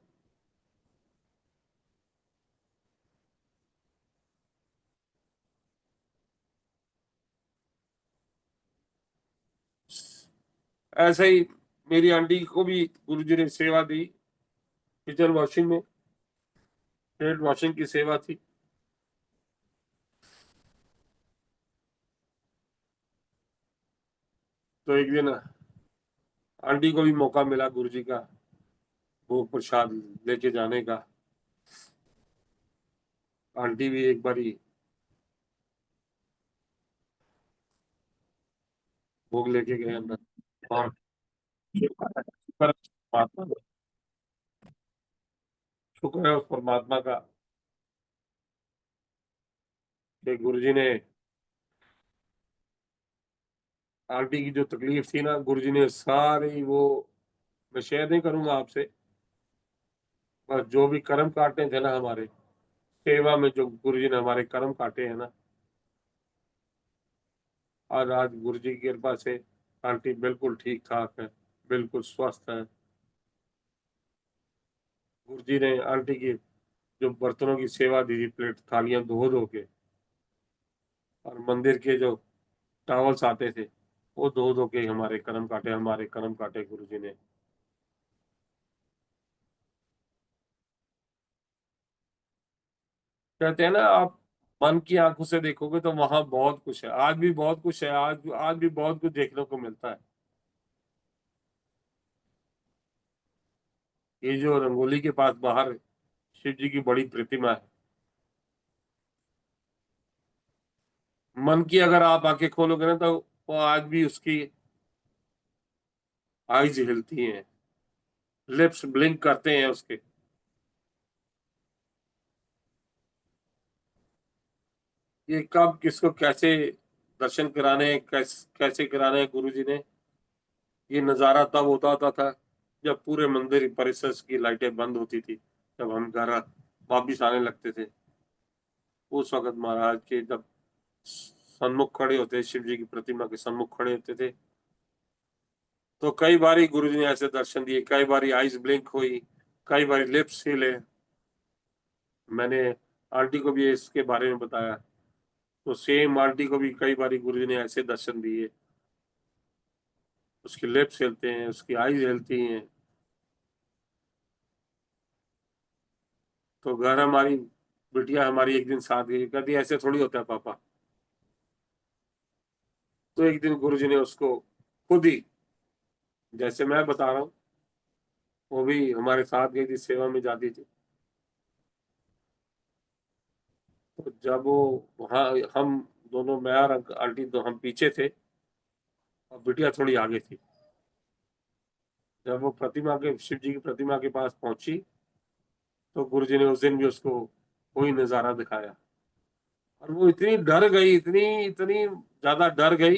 ऐसे ही मेरी आंटी को भी गुरु जी ने सेवा दी, किचन वॉशिंग में, प्लेट वॉशिंग की सेवा थी। तो एक दिन आंटी को भी मौका मिला गुरु जी का भोग प्रसाद लेके जाने का। आंटी भी एक बारी भोग लेके गए अंदर। और शुक्र है परमात्मा का, शुक्र है उस परमात्मा का कि गुरु जी ने आंटी की जो तकलीफ थी ना, गुरु जी ने सारी वो, मैं शेयर नहीं करूंगा आपसे, बस जो भी कर्म काटने थे ना हमारे सेवा में, जो गुरु जी ने हमारे कर्म काटे हैं ना, और आज गुरु जी की कृपा से आंटी बिल्कुल ठीक ठाक है, बिल्कुल स्वस्थ है। गुरु जी ने आंटी की जो बर्तनों की सेवा दी थी, प्लेट थालियां धो धो के, और मंदिर के जो टॉवल्स आते थे वो धो धो के हमारे कर्म काटे, हमारे कर्म काटे गुरु जी ने। कहते हैं ना, आप मन की आंखों से देखोगे तो वहां बहुत कुछ है, आज भी बहुत कुछ है, आज भी बहुत कुछ देखने को मिलता है। ये जो रंगोली के पास बाहर शिव जी की बड़ी प्रतिमा है, मन की अगर आप आंखें खोलोगे ना, तो वो आज भी उसकी आईज हिलती हैं, लिप्स ब्लिंक करते हैं उसके। ये कब किसको कैसे दर्शन कराने हैं, कैसे कराने हैं गुरु जी ने, ये नजारा तब होता था जब पूरे मंदिर परिसर की लाइटें बंद होती थी, जब हम घर वापिस आने लगते थे। उस वक्त महाराज के जब सन्मुख खड़े होते, शिव जी की प्रतिमा के सन्मुख खड़े होते थे, तो कई बारी गुरु जी ने ऐसे दर्शन दिए, कई बारी आईज ब्लिंक हुई, कई बारी लिप्स हिले। मैंने आंटी को भी इसके बारे में बताया, तो सेम आंटी को भी कई बारी गुरु जी ने ऐसे दर्शन दिए, उसकी लिप्स हिलते हैं, उसकी आईज हिलती हैं। तो घर हमारी बिटिया हमारी एक दिन साथ गई, कहती ऐसे थोड़ी होता है पापा। तो एक दिन गुरु जी ने उसको खुद ही, जैसे मैं बता रहा हूँ, वो भी हमारे साथ गई थी, सेवा में जाती थी। तो जब वो वहाँ, हम दोनों, मैं और आंटी, तो हम पीछे थे और बिटिया थोड़ी आगे थी। जब वो प्रतिमा के, शिव जी की प्रतिमा के पास पहुंची, तो गुरु जी ने उस दिन भी उसको वही नजारा दिखाया, और वो इतनी डर गई, इतनी इतनी ज्यादा डर गई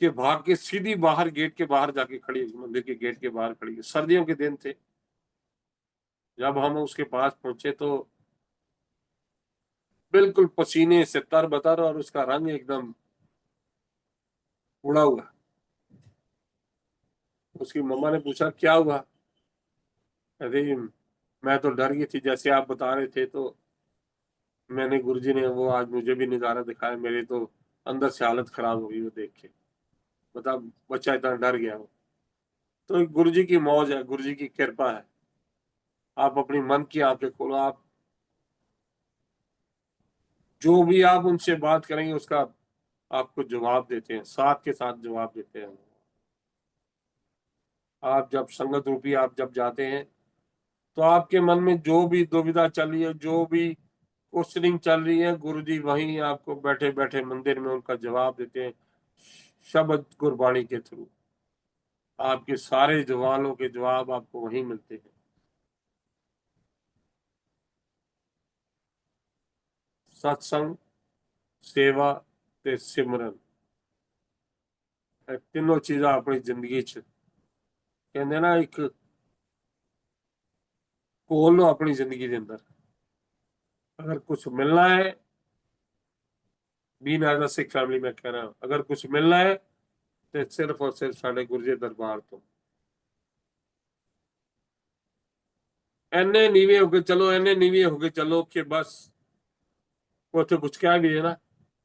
कि भाग के सीधी बाहर, गेट के बाहर जाके खड़ी, मंदिर के गेट के बाहर खड़ी। सर्दियों के दिन थे, जब हम उसके पास पहुंचे तो बिल्कुल पसीने से तरबतर और उसका रंग एकदम उड़ा हुआ। उसकी मम्मा ने पूछा क्या हुआ? अरे मैं तो डर गई थी जैसे आप बता रहे थे, तो मैंने गुरुजी ने वो आज मुझे भी नजारा दिखाया, मेरी तो अंदर से हालत खराब हो गई वो देख के। बता, बच्चा इतना डर गया हो। तो गुरुजी की मौज है, गुरुजी की कृपा है। आप अपनी मन की आंखें खोलो, आप जो भी आप उनसे बात करेंगे उसका आपको जवाब देते हैं, साथ के साथ जवाब देते हैं। आप जब संगत रूपी आप जब जाते हैं तो आपके मन में जो भी दुविधा चल रही है, जो भी क्वेश्चनिंग चल रही है, गुरुजी वहीं आपको बैठे बैठे मंदिर में उनका जवाब देते हैं, शब्द गुरबाणी के थ्रू। आपके सारे सवालों के जवाब आपको वहीं मिलते हैं। सत्संग, सेवा ते सिमरन, तीनों चीजा अपनी जिंदगी च कहते ना, एक खोल लो अपनी जिंदगी के अंदर। अगर कुछ मिलना है, been as a Sikh family में कह रहा हूं, अगर कुछ मिलना है तो सिर्फ और सिर्फ साढ़े गुरुजी दरबार तो एने नीवे होके चलो, एने नीवे होके चलो कि बस ਉੱਥੇ ਕੁਝ ਕਹਿ ਵੀ ਹੈ ना।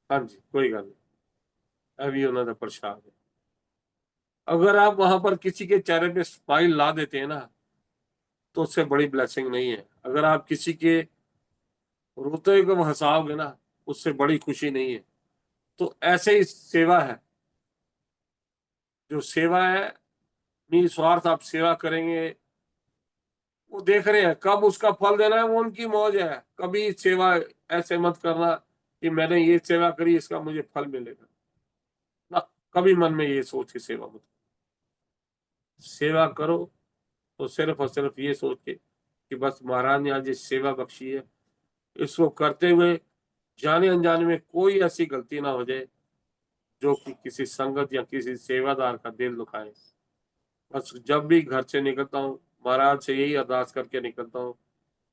हाँ जी, कोई गल नहीं, ये भी उन्होंने प्रसाद है। अगर आप वहां पर किसी के चेहरे पे स्माइल ला देते हैं ना, तो उससे बड़ी ब्लेसिंग नहीं है। अगर आप किसी के रोते हुए को हंसाओगे ना, उससे बड़ी खुशी नहीं है। तो ऐसे ही सेवा है, जो सेवा है निस्वार्थ आप सेवा करेंगे, वो देख रहे हैं कब उसका फल देना है, वो उनकी मौज है। कभी सेवा ऐसे मत करना कि मैंने ये सेवा करी इसका मुझे फल मिलेगा ना, कभी मन में ये सोच के सेवा मत। सेवा करो तो सिर्फ और सिर्फ ये सोच के कि बस महाराज ने आज ये सेवा बख्शी है, इसको करते हुए जाने अनजाने में कोई ऐसी गलती ना हो जाए जो कि किसी संगत या किसी सेवादार का दिल दुखाए। बस जब भी घर से निकलता हूँ, महाराज से यही अरदास करके निकलता हूँ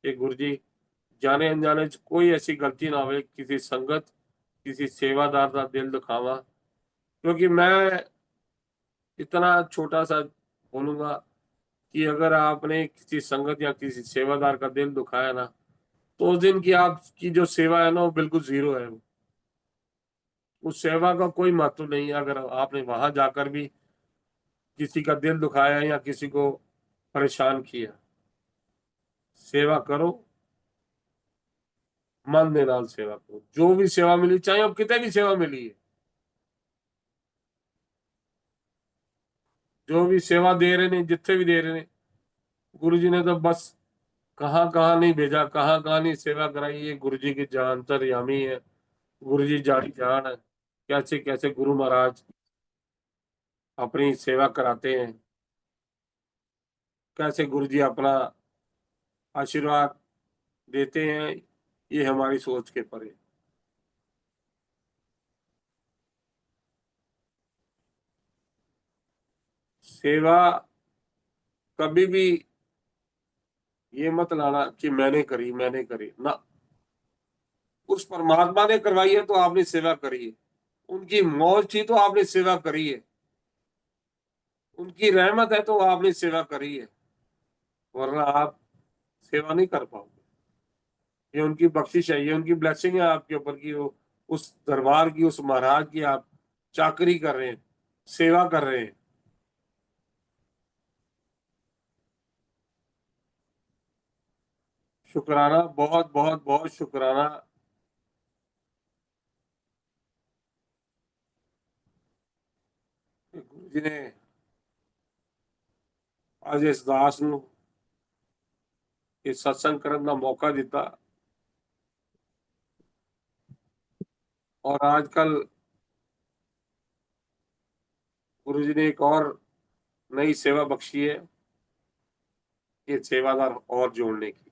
कि गुरु जी, जाने अनजाने कोई ऐसी गलती ना हो किसी संगत, किसी सेवादार का दिल दुखावा। क्योंकि मैं इतना छोटा सा बोलूंगा कि अगर आपने किसी संगत या किसी सेवादार का दिल दुखाया ना, तो उस दिन की आपकी जो सेवा है ना, वो बिल्कुल जीरो है। उस सेवा का कोई महत्व नहीं है अगर आपने वहां जाकर भी किसी का दिल दुखाया या किसी को परेशान किया। सेवा करो, मन दे नाल सेवा करो, जो भी सेवा मिली, चाहे अब कितने भी सेवा मिली है, जो भी सेवा दे रहे ने, जिथे भी दे रहे ने, गुरु जी ने तो बस कहाँ कहाँ नहीं भेजा, कहाँ कहाँ नहीं सेवा कराई, ये गुरु जी की जान अंतर्यामी है। गुरु जी जानी जान है, कैसे कैसे गुरु महाराज अपनी सेवा कराते हैं, कैसे गुरु जी अपना आशीर्वाद देते हैं, ये हमारी सोच के परे। सेवा कभी भी ये मत लाना कि मैंने करी ना, उस परमात्मा ने करवाई है तो आपने सेवा करी है, उनकी मौज थी तो आपने सेवा करी है, उनकी रहमत है तो आपने सेवा करी है, वरना आप सेवा नहीं कर पाओगे। ये उनकी बख्शिश है, ये उनकी ब्लेसिंग है आपके ऊपर की, वो उस दरबार की, उस महाराज की आप चाकरी कर रहे हैं, सेवा कर रहे हैं। शुक्राना, बहुत बहुत बहुत शुक्राना। गुरु जी ने आज इस दास ਨੂੰ ਇਹ सत्संग ਕਰਨ ਦਾ मौका दिता। और आजकल गुरु जी ने एक और नई सेवा बख्शी है, ये सेवादार और जोड़ने की।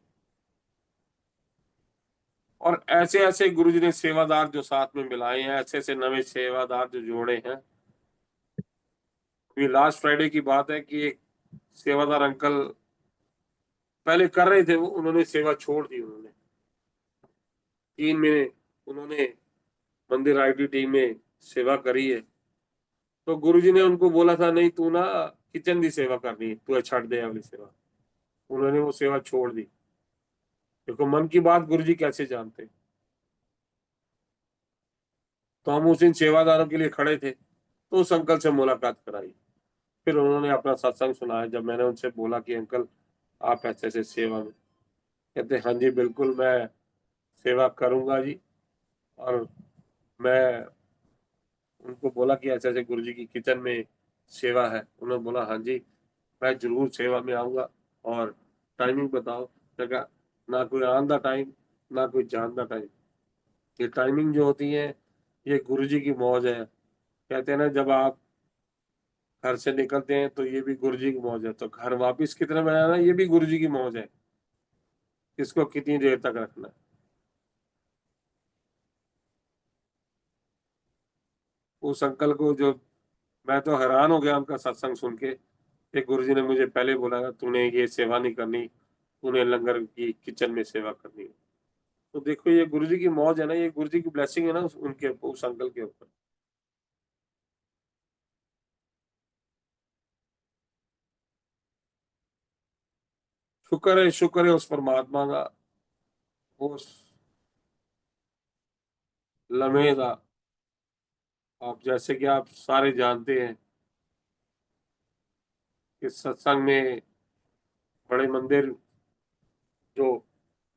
और ऐसे ऐसे गुरु जी ने सेवादार जो साथ में मिलाए हैं, ऐसे ऐसे नवे सेवादार जो जोड़े हैं। अभी लास्ट फ्राइडे की बात है कि एक सेवादार अंकल पहले कर रहे थे, वो उन्होंने सेवा छोड़ दी। उन्होंने 3 महीने उन्होंने मंदिर आईटी टीम में सेवा करी है। तो गुरुजी ने उनको बोला था, नहीं तू ना किचन की सेवा करनी है, तू छड़ दे अगली सेवा। उन्होंने वो सेवा छोड़ दी। देखो मन की बात गुरुजी कैसे जानते। तो हम उस दिन सेवादारों के लिए खड़े थे, तो उस अंकल से मुलाकात कराई। फिर उन्होंने अपना सत्संग सुनाया। जब मैंने उनसे बोला कि अंकल आप ऐसे ऐसे सेवा में, कहते हाँ जी बिल्कुल मैं सेवा करूंगा जी। और मैं उनको बोला कि ऐसे ऐसे गुरुजी की किचन में सेवा है। उन्होंने बोला हाँ जी मैं जरूर सेवा में आऊंगा, और टाइमिंग बताओ। मैं कहा ना कोई आन दा टाइम, ना कोई जान दा टाइम। ये टाइमिंग जो होती है ये गुरुजी की मौज है। कहते हैं ना जब आप घर से निकलते हैं तो ये भी गुरुजी की मौज है, तो घर वापस कितने बजे आना ये भी गुरुजी की मौज है, किसको कितनी देर तक रखना है। उस अंकल को जो, मैं तो हैरान हो गया उनका सत्संग सुन के। एक गुरुजी ने मुझे पहले बोला था तूने ये सेवा नहीं करनी, तूने लंगर की किचन में सेवा करनी है। तो देखो ये गुरुजी की मौज है ना, ये गुरुजी की ब्लेसिंग है ना उनके उस अंकल के ऊपर। शुक्र है उस परमात्मा का, उस लम्हे का। आप जैसे कि आप सारे जानते हैं कि सत्संग में बड़े मंदिर जो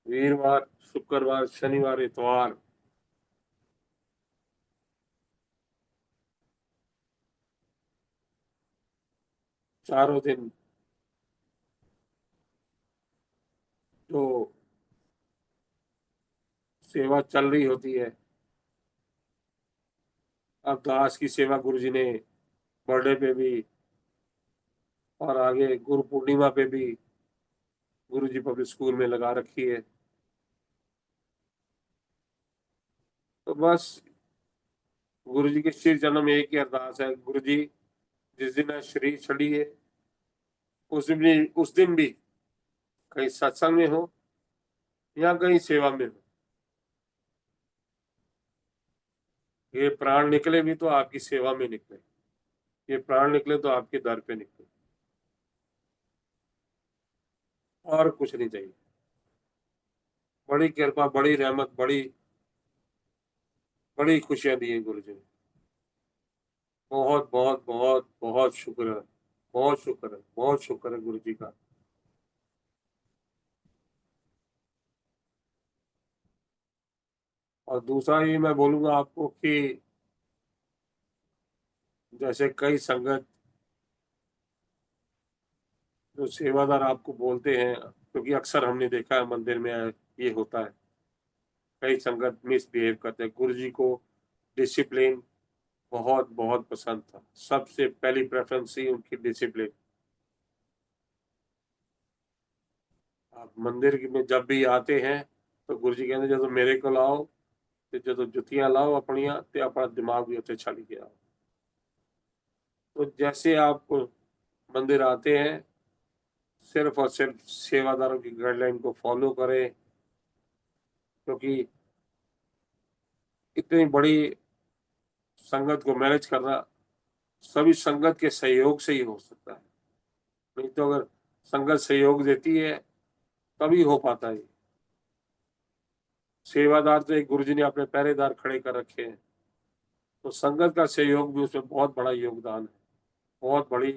वीरवार, शुक्रवार, शनिवार, इतवार, चारों दिन जो सेवा चल रही होती है। अब दास की सेवा गुरुजी ने बर्थडे पे भी, और आगे गुरु पूर्णिमा पे भी गुरुजी पब्लिक स्कूल में लगा रखी है। तो बस गुरुजी के श्री चरणों में एक ही अरदास है, गुरुजी जिस दिन शरीर छड़ी है उस दिन भी कहीं सत्संग में हो या कहीं सेवा में हो, ये प्राण निकले भी तो आपकी सेवा में निकले, ये प्राण निकले तो आपके दर पे निकले, और कुछ नहीं चाहिए। बड़ी कृपा, बड़ी रहमत, बड़ी बड़ी खुशियां दी है गुरु जी ने। बहुत बहुत बहुत बहुत शुक्र है, बहुत शुक्र है, बहुत शुक्र है गुरु जी का। और दूसरा ये मैं बोलूंगा आपको कि जैसे कई संगत जो सेवादार आपको बोलते हैं, क्योंकि अक्सर हमने देखा है मंदिर में ये होता है, कई संगत मिसबिहेव करते हैं। गुरु जी को डिसिप्लिन बहुत बहुत पसंद था, सबसे पहली प्रेफरेंस ही उनकी डिसिप्लिन। आप मंदिर में जब भी आते हैं तो गुरु जी कहते ਜਦੋਂ मेरे को लाओ, ਤੇ ਜਦੋਂ ਜੁੱਤੀਆਂ ਲਾओ अपनिया ਤੇ अपना दिमाग भी ਉੱਥੇ ਛੱਡ के आओ। तो जैसे आप मंदिर आते हैं सिर्फ और सिर्फ सेवादारों की गाइडलाइन को फॉलो करें, क्योंकि इतनी बड़ी संगत को मैनेज करना सभी संगत के सहयोग से ही हो सकता है। नहीं तो अगर संगत सहयोग देती है तभी हो पाता है। सेवादार तो एक गुरुजी ने अपने पहरेदार खड़े कर रखे हैं, तो संगत का सहयोग भी उसमें बहुत बड़ा योगदान है। बहुत बड़ी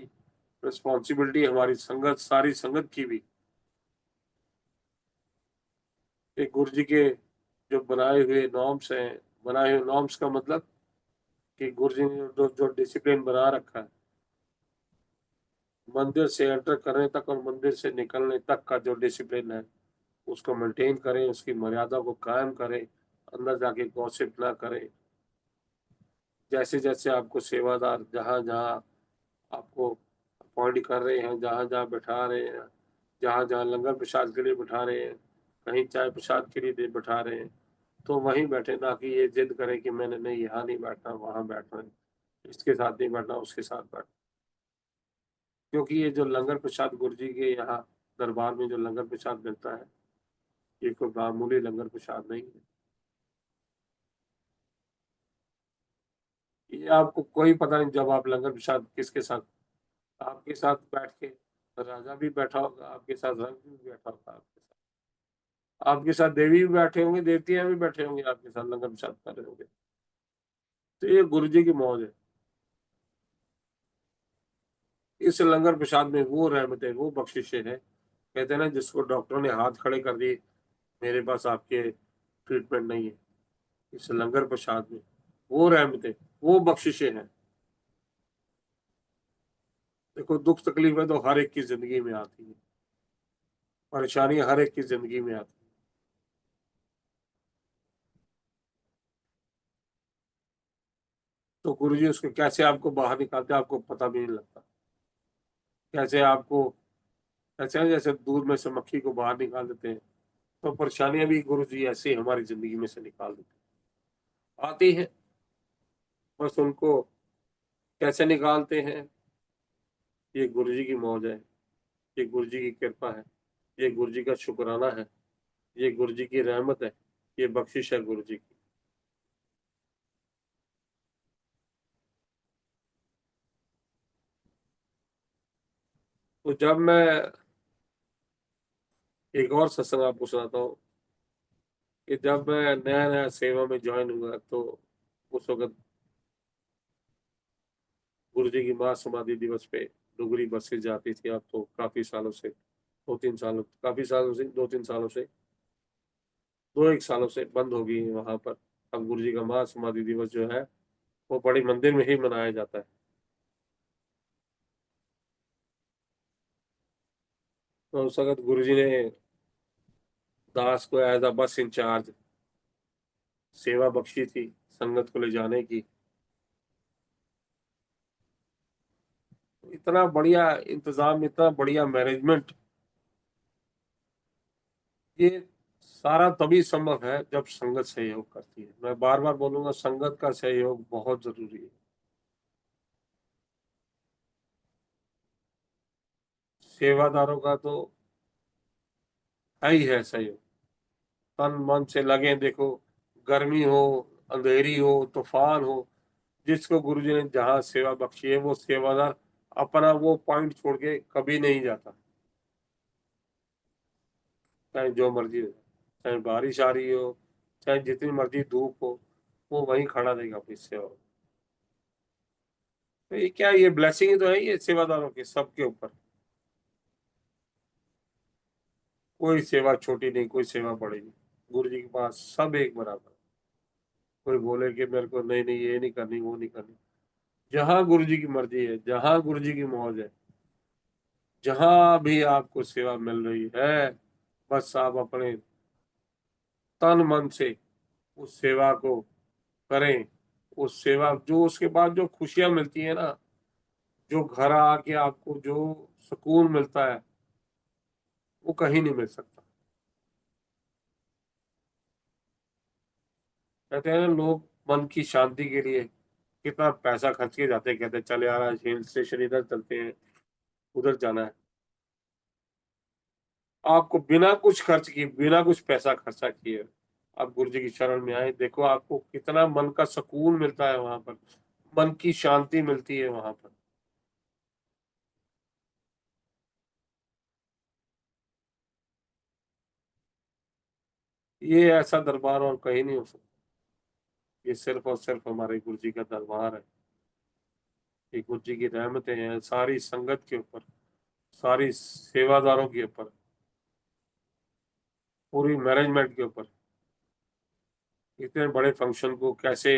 रिस्पॉन्सिबिलिटी हमारी संगत, सारी संगत की भी। एक गुरु जी के जो बनाए हुए नॉर्म्स हैं, बनाए हुए नॉर्म्स का मतलब कि गुरु जी ने जो डिसिप्लिन बना रखा है, मंदिर से एंटर करने तक और मंदिर से निकलने तक का जो डिसिप्लिन है उसको मेंटेन करें, उसकी मर्यादा को कायम करें, अंदर जाके गॉसिप ना करें। जैसे जैसे आपको सेवादार जहाँ जहाँ आपको अपॉइंट कर रहे हैं, जहाँ जहाँ बैठा रहे हैं, जहाँ जहाँ लंगर प्रसाद के लिए बैठा रहे हैं, कहीं चाय प्रसाद के लिए बैठा रहे हैं, तो वहीं बैठे, ना कि ये जिद करें कि मैंने नहीं यहाँ नहीं बैठना, वहां बैठना है, इसके साथ नहीं बैठना, उसके साथ बैठना। क्योंकि ये जो लंगर प्रसाद गुरु जी के यहाँ दरबार में जो लंगर प्रसाद मिलता है ये कोई मामूली लंगर प्रसाद नहीं है। ये आपको कोई पता नहीं, जब आप लंगर प्रसाद किसके साथ, आपके साथ बैठ के राजा भी बैठा होगा, आपके साथ रंग भी बैठा होगा, आपके साथ देवी भी बैठे होंगे, देवतियां भी बैठे होंगे, आपके साथ लंगर प्रसाद कर रहे होंगे। तो ये गुरु जी की मौज है। इस लंगर प्रसाद में वो रहमतें, वो बख्शिशें हैं, कहते हैं ना जिसको डॉक्टरों ने हाथ खड़े कर दिए, मेरे पास आपके ट्रीटमेंट नहीं है, इस लंगर प्रसाद में वो रहमतें, वो बख्शिशें हैं। देखो दुख तकलीफें तो हर एक की जिंदगी में आती है, परेशानी हर एक की जिंदगी में आती है, तो गुरु जी उसको कैसे आपको बाहर निकालते हैं आपको पता भी नहीं लगता। कैसे आपको, ऐसे है जैसे दूध में से मक्खी को बाहर निकाल देते हैं, तो परेशानियां भी गुरु जी ऐसे ही हमारी जिंदगी में से निकाल देते हैं, आती है। बस उनको कैसे निकालते हैं, ये गुरु जी की मौज है, ये गुरु जी की कृपा है, ये गुरु जी का शुक्राना है, ये गुरु जी की रहमत है, ये बख्शिश है गुरु जी की। तो जब मैं एक और सत्संग आपको सुनाता हूँ कि जब मैं नया नया सेवा में ज्वाइन हुआ तो उस वक्त गुरु जी की महासमाधि दिवस पे डुगरी बसें जाती थी। अब तो काफी सालों से, काफी सालों से, 2-3 सालों से, 2-1 सालों से बंद हो गई है वहां पर। अब गुरु जी का महासमाधि दिवस जो है वो बड़ी मंदिर में ही मनाया जाता है। तो उस वक्त गुरु जी ने दास को एज अ बस इंचार्ज सेवा बख्शी थी संगत को ले जाने की। इतना बढ़िया इंतजाम, इतना बढ़िया मैनेजमेंट, ये सारा तभी संभव है जब संगत सहयोग करती है। मैं बार बार बोलूंगा, संगत का सहयोग बहुत जरूरी है। सेवादारों का तो है ही है सहयोग, तन मन से लगे। देखो गर्मी हो, अंधेरी हो, तूफान हो, जिसको गुरु जी ने जहाँ सेवा बख्शी है वो सेवादार अपना वो पॉइंट छोड़ के कभी नहीं जाता, चाहे जो मर्जी हो, चाहे बारिश आ रही हो, चाहे जितनी मर्जी धूप हो, वो वहीं खड़ा रहेगा अपनी सेवा में। तो ये क्या, ये ब्लेसिंग ही तो है ये सेवादारों के सबके ऊपर। कोई सेवा छोटी नहीं, कोई सेवा बड़ी नहीं, गुरु जी के पास सब एक बराबर। कोई बोले कि मेरे को नहीं नहीं ये नहीं करनी, वो नहीं करनी, जहां गुरु जी की मर्जी है, जहां गुरु जी की मौज है, जहां भी आपको सेवा मिल रही है, बस आप अपने तन मन से उस सेवा को करें। उस सेवा जो उसके बाद जो खुशियां मिलती है ना, जो घर आके आपको जो सुकून मिलता है, वो कहीं नहीं मिल सकता। कहते हैं ना लोग मन की शांति के लिए कितना पैसा खर्च के जाते हैं, कहते हैं चल यार आज हिल स्टेशन इधर चलते हैं, उधर जाना है। आपको बिना कुछ खर्च किए, बिना कुछ पैसा खर्चा किए आप गुरु जी की शरण में आए, देखो आपको कितना मन का सुकून मिलता है वहां पर, मन की शांति मिलती है वहां पर। ये ऐसा दरबार और कहीं नहीं हो सकता। ये सिर्फ और सिर्फ हमारे गुरु जी का दरबार है। ये गुरु जी की रहमतें हैं सारी संगत के ऊपर, सारी सेवादारों के ऊपर, पूरी मैनेजमेंट के ऊपर। इतने बड़े फंक्शन को कैसे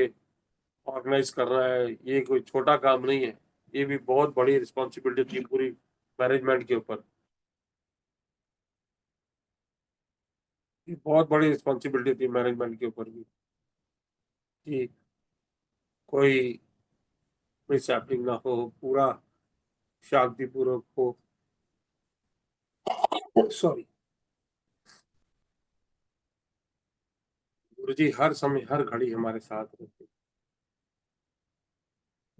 ऑर्गेनाइज करना है, ये कोई छोटा काम नहीं है। ये भी बहुत बड़ी रिस्पॉन्सिबिलिटी थी पूरी मैनेजमेंट के ऊपर। ये बहुत बड़ी रिस्पॉन्सिबिलिटी थी मैनेजमेंट के ऊपर भी कि कोई मिसहैपनिंग ना हो, पूरा शांतिपूर्वक हो। सॉरी। गुरु जी हर समय हर घड़ी हमारे साथ रहते,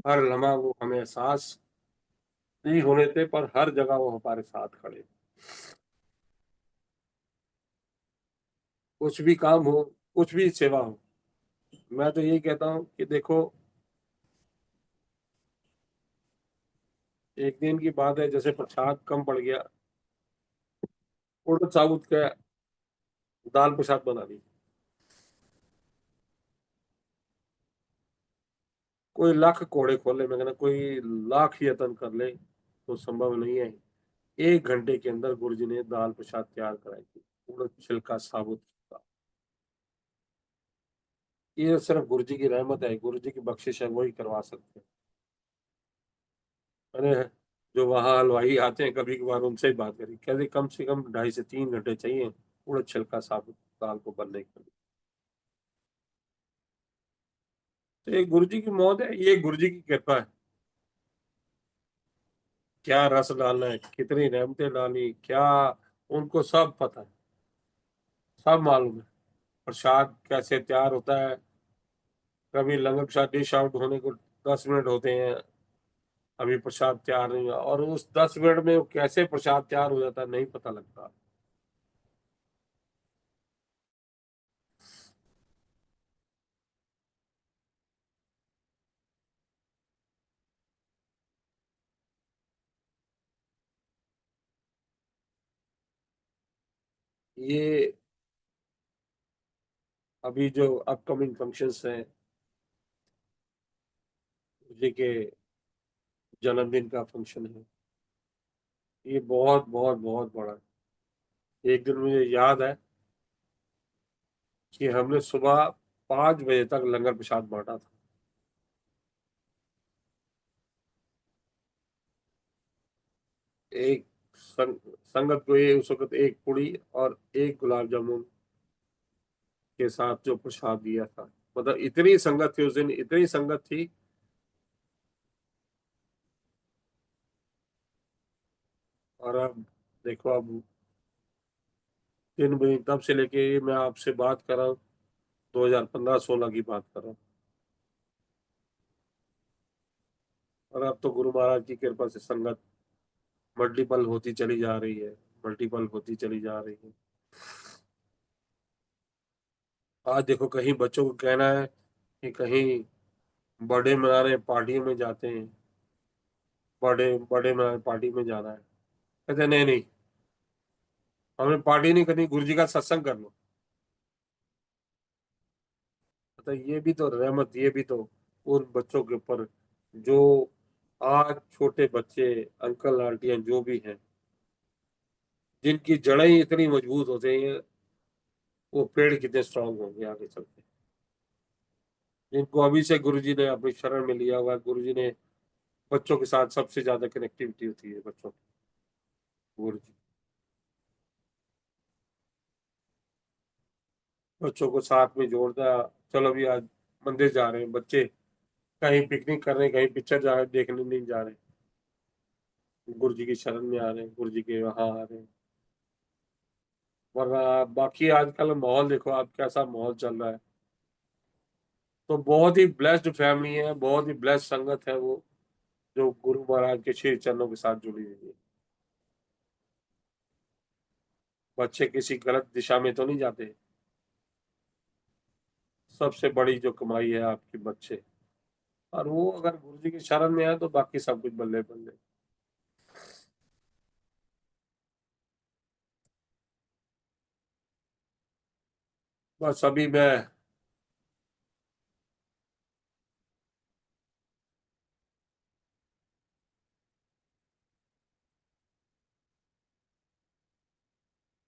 हर लम्हा वो हमें एहसास नहीं होने थे, पर हर जगह वो हमारे साथ खड़े। कुछ भी काम हो, कुछ भी सेवा हो, मैं तो यही कहता हूँ कि देखो, एक दिन की बात है, जैसे प्रसाद कम पड़ गया, उड़द साबुत का दाल प्रसाद बना दी। कोई लाख कोड़े खोले, मैं कहना कोई लाख यत्न कर ले तो संभव नहीं है। 1 घंटे के अंदर गुरुजी ने दाल प्रसाद तैयार कराई थी, उड़द छिलका साबुत का। ये सिर्फ गुरुजी की रहमत है, गुरुजी की बख्शिश है, वही करवा सकते हैं। अरे जो वहाँ हलवाई आते हैं, कभी कभार उनसे ही बात करी, कहते कम से कम 2.5 से 3 घंटे चाहिए उड़द छिलका साबुत दाल को बनने के लिए। तो ये गुरुजी की मौत है, ये गुरुजी की कृपा है। क्या रस डालना है, कितनी रहमतें डाली, क्या उनको सब पता है, सब मालूम है। प्रसाद कैसे तैयार होता है, कभी लंगर प्रसाद डिश आउट होने को 10 मिनट होते हैं, अभी प्रसाद तैयार नहीं हुआ, और उस 10 मिनट में वो कैसे प्रसाद तैयार हो जाता है नहीं पता लगता। ये अभी जो अपकमिंग फंक्शंस हैं, जी के जन्मदिन का फंक्शन है, ये बहुत बहुत बहुत बड़ा है। एक दिन मुझे याद है कि हमने सुबह 5 बजे तक लंगर प्रसाद बांटा था। एक संगत को ये उस वक्त एक पूड़ी और एक गुलाब जामुन के साथ जो प्रसाद दिया था, मतलब इतनी संगत थी उस दिन, इतनी संगत थी। और अब देखो, अब दिन बनी तब से लेके मैं आपसे बात कर रहा हूँ, 2015-16 की बात कर रहा हूँ, और अब तो गुरु महाराज की कृपा से संगत मल्टीपल होती चली जा रही है, मल्टीपल होती चली जा रही है। आज देखो, कहीं बच्चों को कहना है कि कहीं बर्थडे मनाने पार्टियों में जाते हैं, बर्थडे बर्थडे मनाने पार्टी में जाना है, कहते नहीं नहीं, हमें पार्टी नहीं करनी, गुरु जी का सत्संग कर लो। तो ये भी तो रहमत, ये भी तो उन बच्चों के ऊपर जो आज छोटे बच्चे, अंकल आंटियां जो भी हैं, जिनकी जड़ें इतनी मजबूत होते हैं, वो पेड़ कितने स्ट्रांग होंगे आगे चल के। जिनको अभी से गुरुजी ने अपनी शरण में लिया हुआ है, गुरुजी ने बच्चों के साथ सबसे ज्यादा कनेक्टिविटी होती है बच्चों की, गुरुजी बच्चों को साथ में जोड़ता है। चलो भी आज मंदिर जा रहे हैं बच्चे, कहीं पिकनिक कर रहे हैं, कहीं पिक्चर जा रहे हैं, देखने नहीं जा रहे, गुरु जी की शरण में आ रहे हैं, गुरु जी के वहां आ रहे हैं। वरना बाकी आजकल माहौल देखो आप, कैसा माहौल चल रहा है। तो बहुत ही ब्लेस्ड फैमिली है, बहुत ही ब्लेस्ड संगत है वो, जो गुरु महाराज के श्री चरणों के साथ जुड़ी हुई है। बच्चे किसी गलत दिशा में तो नहीं जाते। सबसे बड़ी जो कमाई है आपकी बच्चे, और वो अगर गुरु जी की शरण में है तो बाकी सब कुछ बल्ले बल्ले। बस अभी मैं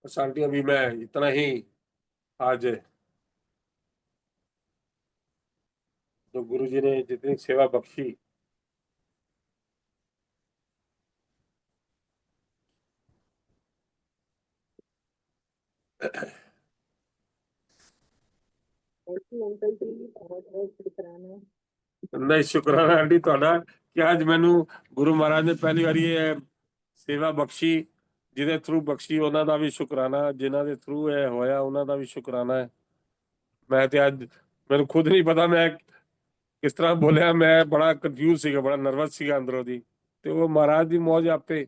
बस आंटी, अभी मैं इतना ही आज जो गुरु जी ने जितनी सेवा बख्शी, थैंक यू अंकल जी, बहुत बहुत शुक्राना। नहीं शुक्राना आंटी ਤੁਹਾਡਾ कि आज मैनू गुरु महाराज ने पहली बार ये सेवा बख्शी, ਜਿਹਦੇ ਥਰੂ ਬਖਸ਼ੀ ਉਹਨਾਂ ਦਾ ਵੀ ਸ਼ੁਕਰਾਨਾ, ਜਿਨ੍ਹਾਂ ਦੇ ਥਰੂ ਇਹ ਹੋਇਆ ਉਹਨਾਂ ਦਾ ਵੀ ਸ਼ੁਕਰਾਨਾ ਹੈ। ਮੈਂ ਤੇ ਅੱਜ ਮੈਨੂੰ ਖੁਦ ਨਹੀਂ ਪਤਾ ਮੈਂ ਕਿਸ ਤਰ੍ਹਾਂ ਬੋਲਿਆ, ਮੈਂ ਬੜਾ ਕੰਫਿਊਜ਼ ਸੀਗਾ, ਬੜਾ ਨਰਵਸ ਸੀਗਾ ਅੰਦਰੋਂ ਦੀ। ਤੇ ਉਹ ਮਹਾਰਾਜ ਦੀ ਮੌਜ ਆਪੇ।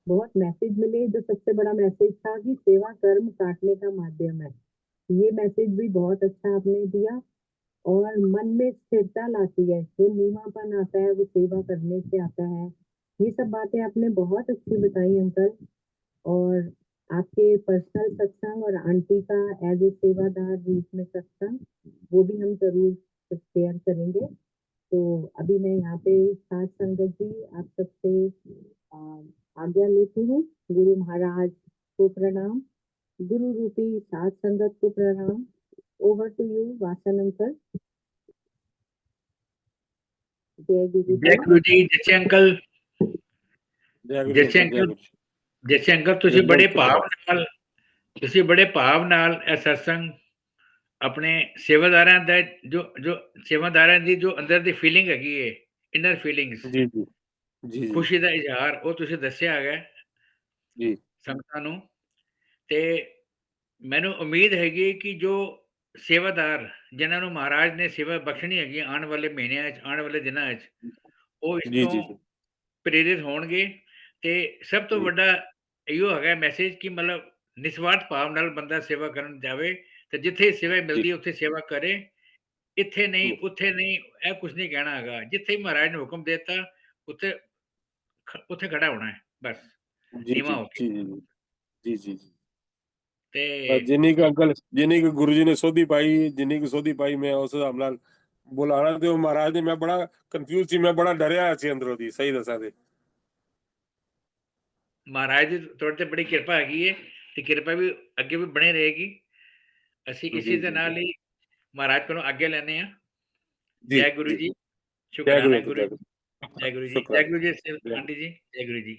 बहुत मैसेज मिले, जो सबसे बड़ा मैसेज था कि सेवा कर्म काटने का माध्यम है। ये मैसेज भी बहुत अच्छा आपने दिया और मन में स्थिरता लाती है, जो नीवापन आता है वो सेवा करने से आता है। ये सब बातें आपने बहुत अच्छी बताई अंकल। और आपके पर्सनल सत्संग और आंटी का एज ए सेवादार रूप में सत्संग, वो भी हम ज़रूर शेयर करेंगे। तो अभी मैं यहाँ पे साथ संगत जी आप सबसे अ, आज्ञा लेती हूँ। गुरु महाराज को प्रणाम, गुरु रूपी साथ संगत को प्रणाम। Over to you Vasan uncle. जय गुरु जय जी। गुरु जी, जैसे अंकल जय गुरु जी जैसे अंकल, जय अंकल गुरु जी। जैसे अंकल ਤੁਸੀਂ एकदम ਬੜੇ चुप ਭਾਵ रहो। ਨਾਲ ਤੁਸੀਂ ਬੜੇ ਭਾਵ ਨਾਲ ਇਹ ਸਤਸੰਗ ਆਪਣੇ ਸੇਵਾਦਾਰਾਂ ਦਾ ਜੋ ਜੋ ਸੇਵਾਦਾਰਾਂ ਦੀ ਜੋ ਅੰਦਰ ਦੀ ਫੀਲਿੰਗ ਹੈਗੀ ਏ, ਇਨਰ ਫੀਲਿੰਗਸ, जी, जी। जी, जी। ਖੁਸ਼ੀ ਦਾ ਇਜ਼ਹਾਰ ਉਹ ਤੁਸੀਂ ਦੱਸਿਆ ਹੈਗਾ जी। ਸੰਗਤਾਂ ਨੂੰ। ਤੇ ਮੈਨੂੰ ਉਮੀਦ ਹੈਗੀ ਕਿ ਜੋ ਸੇਵਾਦਾਰ ਜਿਨ੍ਹਾਂ ਨੂੰ ਮਹਾਰਾਜ ਨੇ ਸੇਵਾ ਬਖਸ਼ਣੀ ਹੈਗੀ ਆਉਣ ਵਾਲੇ ਮਹੀਨਿਆਂ 'ਚ, ਆਉਣ ਵਾਲੇ ਦਿਨਾਂ 'ਚ, ਉਹ ਇਸ जी, ਤੋਂ जी, जी। ਪ੍ਰੇਰਿਤ ਹੋਣਗੇ। ਤੇ ਸਭ ਤੋਂ जी। ਵੱਡਾ ਇਹੋ ਹੈਗਾ ਮੈਸੇਜ ਕਿ ਮਤਲਬ ਨਿਸਵਾਰਥ ਭਾਵ ਨਾਲ ਬੰਦਾ ਸੇਵਾ ਕਰਨ ਜਾਵੇ ਤੇ ਜਿੱਥੇ ਸੇਵਾ जी। ਮਿਲਦੀ ਹੈ ਉੱਥੇ ਸੇਵਾ ਕਰੇ। ਇੱਥੇ ਨਹੀਂ, जी। ਉੱਥੇ ਨਹੀਂ, ਇਹ ਕੁਛ ਨਹੀਂ ਕਹਿਣਾ ਹੈਗਾ। ਜਿੱਥੇ ਮਹਾਰਾਜ ਨੇ ਹੁਕਮ ਦੇ ਦਿੱਤਾ ਉੱਥੇ ਉੱਥੇ ਖੜਾ ਹੋਣਾ ਹੈ ਬਸ, जी, ਨੀਵਾਂ जी। ਹੋ ਕੇ। जी, जी, जी। जी, जी, जी। ਤੇ ਜਿੰਨੀ ਕੁ ਅੰਕਲ ਜਿੰਨੀ ਕੁ ਗੁਰੂ ਜੀ ਨੇ ਸੋਧੀ ਪਾਈ, ਜਿੰਨੀ ਕੁ ਸੋਧੀ ਪਾਈ ਮੈਂ ਉਸ ਹਿਸਾਬ ਨਾਲ ਬੁਲਾਣਾ ਤੇ ਉਹ ਮਹਾਰਾਜ ਨੇ ਮੈਂ ਬੜਾ ਕਨਫਿਊਜ਼ ਸੀ, ਮੈਂ ਬੜਾ ਡਰਿਆ ਹੋਇਆ ਸੀ ਅੰਦਰੋਂ ਦੀ, ਸਹੀ ਦੱਸਾਂ ਤੇ। ਮਹਾਰਾਜ ਦੀ ਤੁਹਾਡੇ ਤੇ ਬੜੀ ਕਿਰਪਾ ਹੈਗੀ ਹੈ ਤੇ ਕਿਰਪਾ ਵੀ ਅੱਗੇ ਵੀ ਬਣੀ ਰਹੇਗੀ। ਅਸੀਂ ਇਸੇ ਜੀ, ਦੇ ਜੀ, ਜੀ। ਨਾਲ ਹੀ ਮਹਾਰਾਜ ਕੋਲੋਂ ਆਗਿਆ ਲੈਂਦੇ ਹਾਂ। ਜੀ, ਜੈ ਗੁਰੂ ਜੀ। ਜੀ, ਜੈ ਗੁਰੂ ਸ਼ੁਕਰਾਨਾ ਅੰਕਲ, ਗੁਰੂ ਜੈ ਜੀ, ਗੁਰੂ। ਜੈ ਗੁਰੂ ਜੀ, ਜੈ ਸ਼ੁਕਰਾਨਾ। ਗੁਰੂ ਜੀ, ਜੈ ਆਂਟੀ ਜੀ, ਜੈ ਗੁਰੂ ਜੀ।